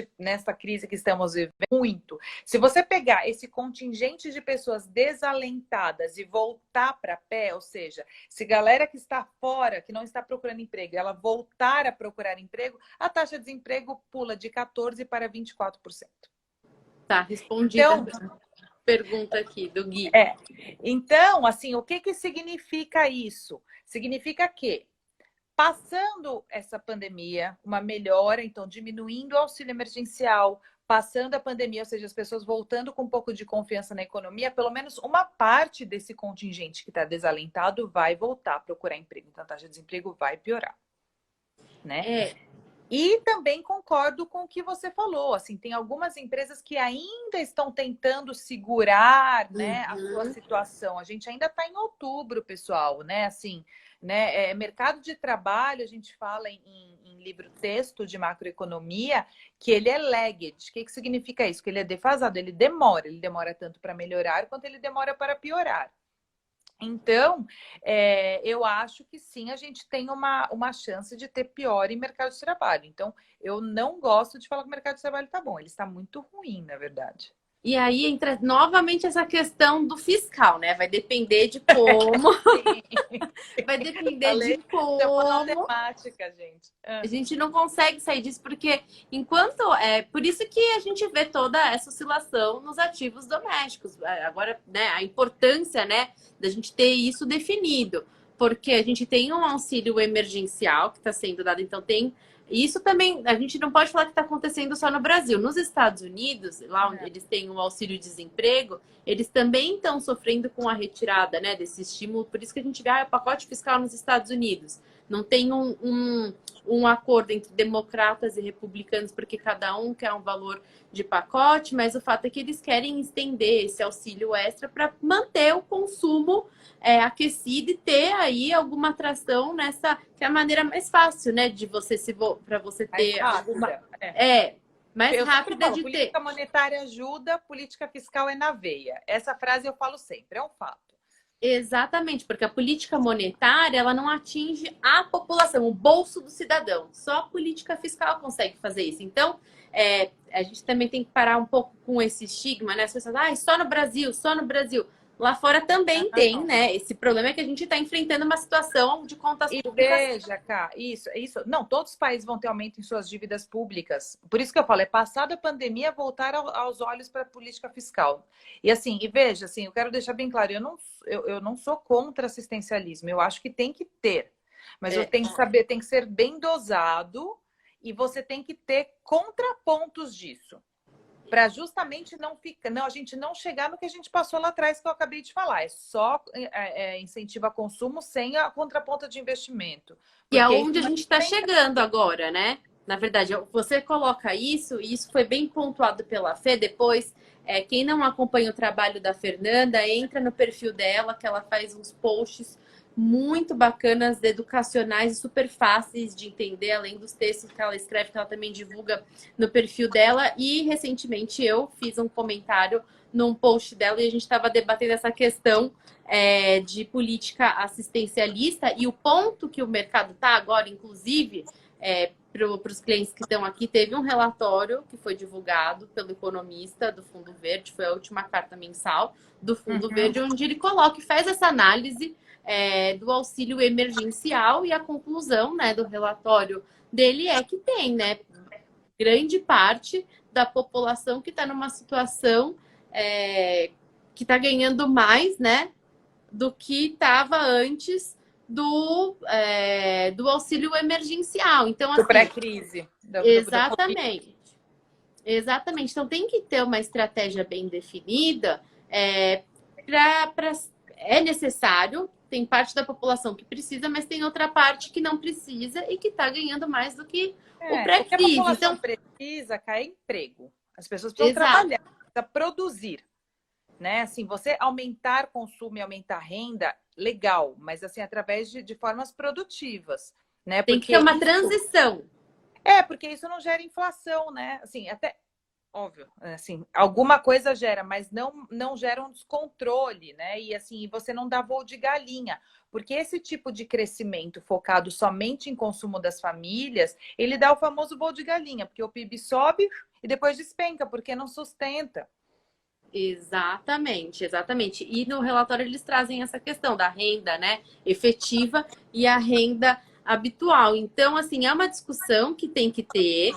nesta crise que estamos vivendo, muito. Se você pegar esse contingente de pessoas desalentadas e voltar para pé, ou seja, se galera que está fora, que não está procurando emprego, ela voltar a procurar emprego, a taxa de desemprego pula de 14% para 24%. Tá, respondida. Então, pergunta aqui do Gui. Então, assim, o que significa isso? Significa que passando essa pandemia, uma melhora, então diminuindo o auxílio emergencial, passando a pandemia, ou seja, as pessoas voltando com um pouco de confiança na economia, pelo menos uma parte desse contingente que está desalentado vai voltar a procurar emprego. Então a taxa de desemprego vai piorar, né? E também concordo com o que você falou, assim, tem algumas empresas que ainda estão tentando segurar, né, a sua situação. A gente ainda está em outubro, pessoal, né, assim, né, mercado de trabalho, a gente fala em livro-texto de macroeconomia, que ele é lagged. O que significa isso? Que ele é defasado, ele demora tanto para melhorar quanto ele demora para piorar. Então, eu acho que sim, a gente tem uma chance de ter pior em mercado de trabalho. Então, eu não gosto de falar que o mercado de trabalho está bom. Ele está muito ruim, na verdade. E aí entra novamente essa questão do fiscal, né? Vai depender de como, Sim. vai depender de Falei, é uma como. matemática, gente. A gente não consegue sair disso, porque enquanto. Por isso que a gente vê toda essa oscilação nos ativos domésticos. Agora, né, a importância, né, da gente ter isso definido. Porque a gente tem um auxílio emergencial que está sendo dado, então tem. Isso também, a gente não pode falar que está acontecendo só no Brasil. Nos Estados Unidos, lá onde eles têm o auxílio-desemprego, eles também estão sofrendo com a retirada, né, desse estímulo. Por isso que a gente vê o pacote fiscal nos Estados Unidos. Não tem um acordo entre democratas e republicanos, porque cada um quer um valor de pacote, mas o fato é que eles querem estender esse auxílio extra para manter o consumo aquecido e ter aí alguma atração nessa, que é a maneira mais fácil, né, de você para você ter alguma mais Eu sempre rápida falo, de ter. política monetária ajuda, política fiscal é na veia. Essa frase eu falo sempre, é um fato. Exatamente, porque a política monetária ela não atinge a população, o bolso do cidadão. Só a política fiscal consegue fazer isso. Então, a gente também tem que parar um pouco com esse estigma, né? As pessoas, só no Brasil, só no Brasil. Lá fora também tem, né? Esse problema é que a gente está enfrentando uma situação de contas E públicas. veja, cá, isso. Não, todos os países vão ter aumento em suas dívidas públicas. Por isso que eu falo, é passada a pandemia voltar aos olhos para a política fiscal. E assim, e veja, assim, eu quero deixar bem claro, eu não sou contra assistencialismo, eu acho que tem que ter. Mas eu tenho que saber, tem que ser bem dosado e você tem que ter contrapontos disso. Para justamente a gente não chegar no que a gente passou lá atrás, que eu acabei de falar. É só incentivo a consumo sem a contraponta de investimento. E é onde a gente está chegando agora, né? Na verdade, você coloca isso, e isso foi bem pontuado pela Fê depois. Quem não acompanha o trabalho da Fernanda, entra no perfil dela, que ela faz uns posts muito bacanas, educacionais e super fáceis de entender, além dos textos que ela escreve, que ela também divulga no perfil dela. E recentemente eu fiz um comentário num post dela e a gente estava debatendo essa questão de política assistencialista e o ponto que o mercado está agora, inclusive, para os clientes que estão aqui, teve um relatório que foi divulgado pelo economista do Fundo Verde, foi a última carta mensal do Fundo Verde, onde ele coloca e faz essa análise do auxílio emergencial, e a conclusão, né, do relatório dele é que tem, né, grande parte da população que está numa situação que está ganhando mais, né, do que estava antes do auxílio emergencial. Então, assim, do pré-crise. Exatamente. Exatamente. Então, tem que ter uma estratégia bem definida. É necessário, tem parte da população que precisa, mas tem outra parte que não precisa e que está ganhando mais do que o pré-crise. O que a população precisa é emprego. As pessoas precisam trabalhar, precisam produzir. Né? Assim, você aumentar consumo e aumentar renda, legal, mas assim, através de formas produtivas. Né? Tem que ter uma transição. Porque isso não gera inflação, né? Assim, até óbvio, assim, alguma coisa gera, mas não gera um descontrole, né? E assim, você não dá voo de galinha, porque esse tipo de crescimento focado somente em consumo das famílias, ele dá o famoso voo de galinha, porque o PIB sobe e depois despenca, porque não sustenta. Exatamente, exatamente. E no relatório eles trazem essa questão da renda, né, efetiva e a renda habitual. Então, assim, é uma discussão que tem que ter.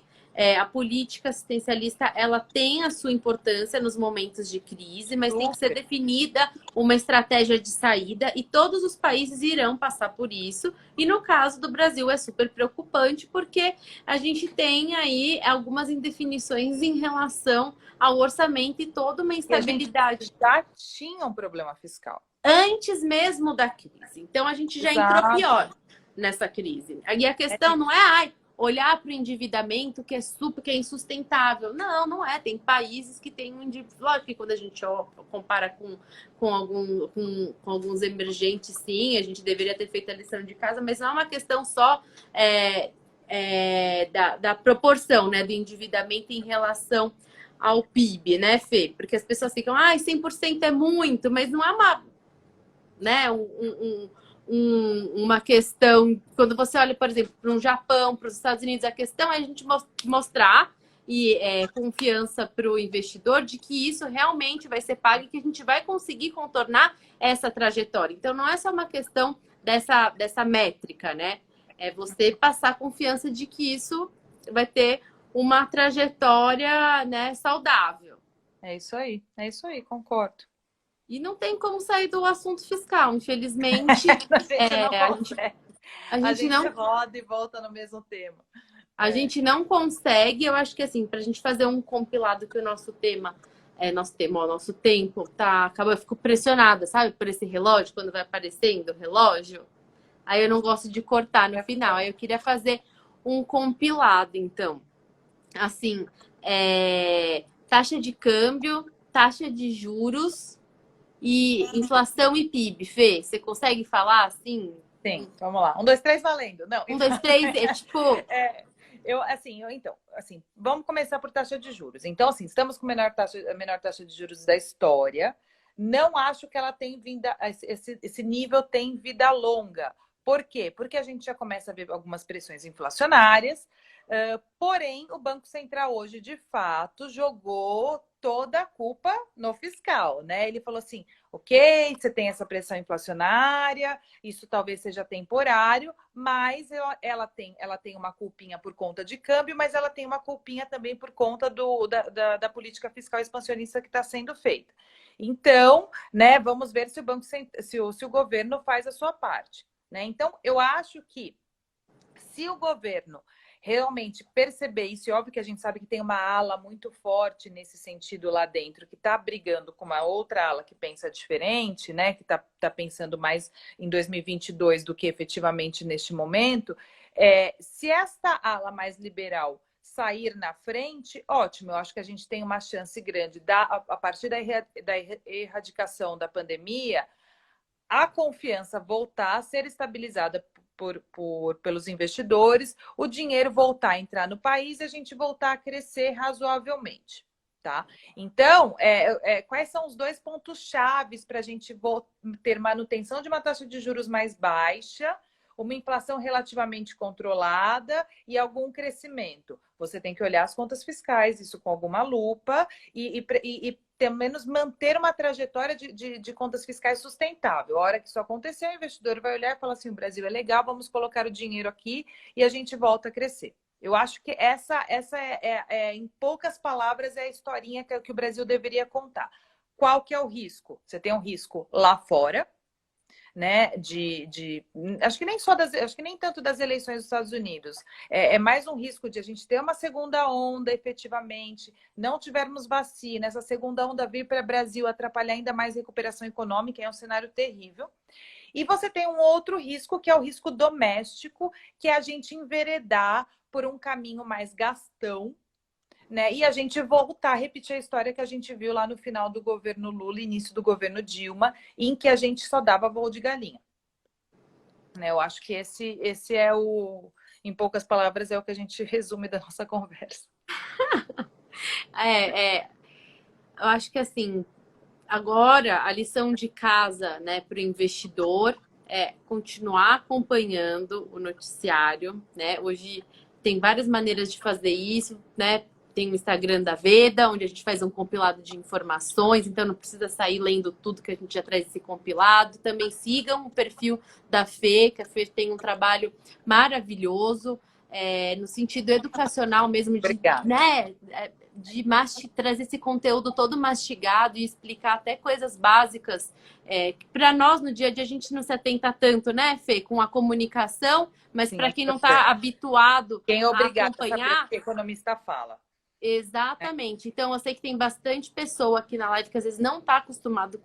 A política assistencialista, ela tem a sua importância nos momentos de crise, mas tem que ser definida uma estratégia de saída e todos os países irão passar por isso. E no caso do Brasil é super preocupante porque a gente tem aí algumas indefinições em relação ao orçamento e toda uma instabilidade. A gente já tinha um problema fiscal. Antes mesmo da crise. Então a gente já entrou pior nessa crise. E a questão não é olhar para o endividamento que é insustentável. Não é. Tem países que têm um endividamento. Lógico que quando a gente compara com alguns emergentes, sim, a gente deveria ter feito a lição de casa, mas não é uma questão só da proporção, né, do endividamento em relação ao PIB, né, Fê? Porque as pessoas ficam, 100% é muito, mas não é uma... né, uma questão, quando você olha, por exemplo, para o Japão, para os Estados Unidos, a questão é a gente mostrar e confiança para o investidor de que isso realmente vai ser pago e que a gente vai conseguir contornar essa trajetória. Então, não é só uma questão dessa métrica, né? É você passar confiança de que isso vai ter uma trajetória, né, saudável. É isso aí, concordo. E não tem como sair do assunto fiscal, infelizmente. A gente não A consegue. A gente gente não roda e volta no mesmo tema. A gente não consegue, eu acho que assim, para a gente fazer um compilado que o nosso tema, ó, nosso tempo tá, acaba, eu fico pressionada, sabe, por esse relógio, quando vai aparecendo o relógio. Aí eu não gosto de cortar no final. Aí eu queria fazer um compilado, então. Assim, taxa de câmbio, taxa de juros e inflação e PIB. Fê, você consegue falar assim? Sim, vamos lá. 1, 2, 3, valendo. Não, Um, dois, três, é tipo. então, assim, vamos começar por taxa de juros. Então, assim, estamos com a menor taxa de juros da história. Não acho que ela tem vida, esse nível tem vida longa. Por quê? Porque a gente já começa a ver algumas pressões inflacionárias. Porém, o Banco Central hoje, de fato, jogou toda a culpa no fiscal, né? Ele falou assim: ok, você tem essa pressão inflacionária, isso talvez seja temporário, mas ela tem uma culpinha por conta de câmbio, mas ela tem uma culpinha também por conta da política fiscal expansionista que está sendo feita. Então, né, vamos ver se o governo faz a sua parte, né? Então, eu acho que se o governo realmente perceber isso, e óbvio que a gente sabe que tem uma ala muito forte nesse sentido lá dentro, que está brigando com uma outra ala que pensa diferente, né? Que tá pensando mais em 2022 do que efetivamente neste momento. Se esta ala mais liberal sair na frente, ótimo, eu acho que a gente tem uma chance grande a partir da erradicação da pandemia, a confiança voltar a ser estabilizada pelos investidores, o dinheiro voltar a entrar no país e a gente voltar a crescer razoavelmente. Tá? Então, quais são os dois pontos chaves para a gente ter manutenção de uma taxa de juros mais baixa, uma inflação relativamente controlada e algum crescimento? Você tem que olhar as contas fiscais, isso com alguma lupa, e pelo menos manter uma trajetória de contas fiscais sustentável. A hora que isso acontecer, o investidor vai olhar e falar assim: o Brasil é legal, vamos colocar o dinheiro aqui e a gente volta a crescer. Eu acho que essa em poucas palavras, é a historinha que o Brasil deveria contar. Qual que é o risco? Você tem um risco lá fora, né? Acho que nem tanto das eleições dos Estados Unidos. É mais um risco de a gente ter uma segunda onda, efetivamente, não tivermos vacina, essa segunda onda vir para o Brasil atrapalhar ainda mais a recuperação econômica, é um cenário terrível. E você tem um outro risco, que é o risco doméstico, que é a gente enveredar por um caminho mais gastão, né? E a gente voltar a repetir a história que a gente viu lá no final do governo Lula, início do governo Dilma, em que a gente só dava voo de galinha. Né? Eu acho que esse é em poucas palavras, é o que a gente resume da nossa conversa. Eu acho que assim, agora a lição de casa, né, para o investidor é continuar acompanhando o noticiário, né? Hoje tem várias maneiras de fazer isso, né? Tem o Instagram da Veda, onde a gente faz um compilado de informações, então não precisa sair lendo tudo que a gente já traz esse compilado. Também sigam o perfil da Fê, que a Fê tem um trabalho maravilhoso, no sentido educacional mesmo, de, né, trazer esse conteúdo todo mastigado e explicar até coisas básicas que para nós no dia a dia a gente não se atenta tanto, né, Fê, com a comunicação, mas para quem não está habituado quem é obrigado a acompanhar, a saber o que o economista fala. Exatamente. Então, eu sei que tem bastante pessoa aqui na live que às vezes não está acostumado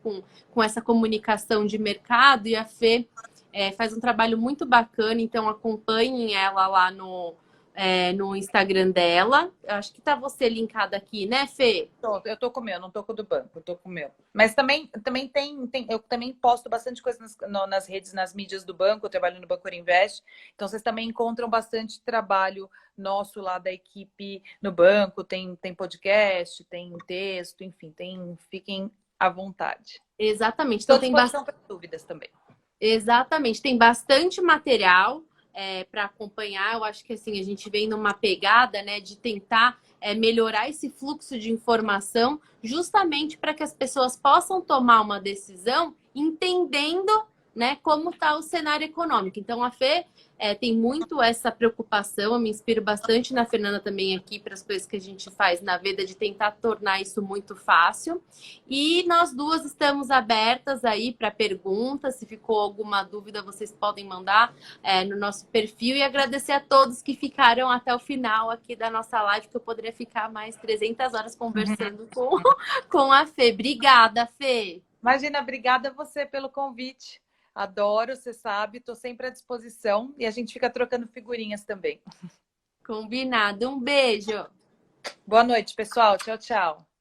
com essa comunicação de mercado, e a Fê faz um trabalho muito bacana, então acompanhem ela lá no Instagram dela. Eu acho que tá você linkada aqui, né, Fê? Eu tô com o meu, não tô com o do banco, eu tô com o meu. Mas também eu também posto bastante coisa nas redes, nas mídias do banco, eu trabalho no Banco Invest, então vocês também encontram bastante trabalho nosso lá da equipe no banco, tem podcast, tem texto, enfim, fiquem à vontade. Exatamente. Estou Então à tem disposição para dúvidas também. Exatamente, tem bastante material para acompanhar. Eu acho que assim a gente vem numa pegada, né, de tentar melhorar esse fluxo de informação, justamente para que as pessoas possam tomar uma decisão entendendo, né, como está o cenário econômico. Então a Fê tem muito essa preocupação. Eu me inspiro bastante na Fernanda também aqui para as coisas que a gente faz na vida de tentar tornar isso muito fácil. E nós duas estamos abertas aí para perguntas. Se ficou alguma dúvida, vocês podem mandar no nosso perfil. E agradecer a todos que ficaram até o final aqui da nossa live, que eu poderia ficar mais 300 horas conversando com a Fê. Obrigada, Fê. Imagina, obrigada a você pelo convite. Adoro, você sabe, estou sempre à disposição e a gente fica trocando figurinhas também. Combinado. Um beijo. Boa noite, pessoal. Tchau, tchau.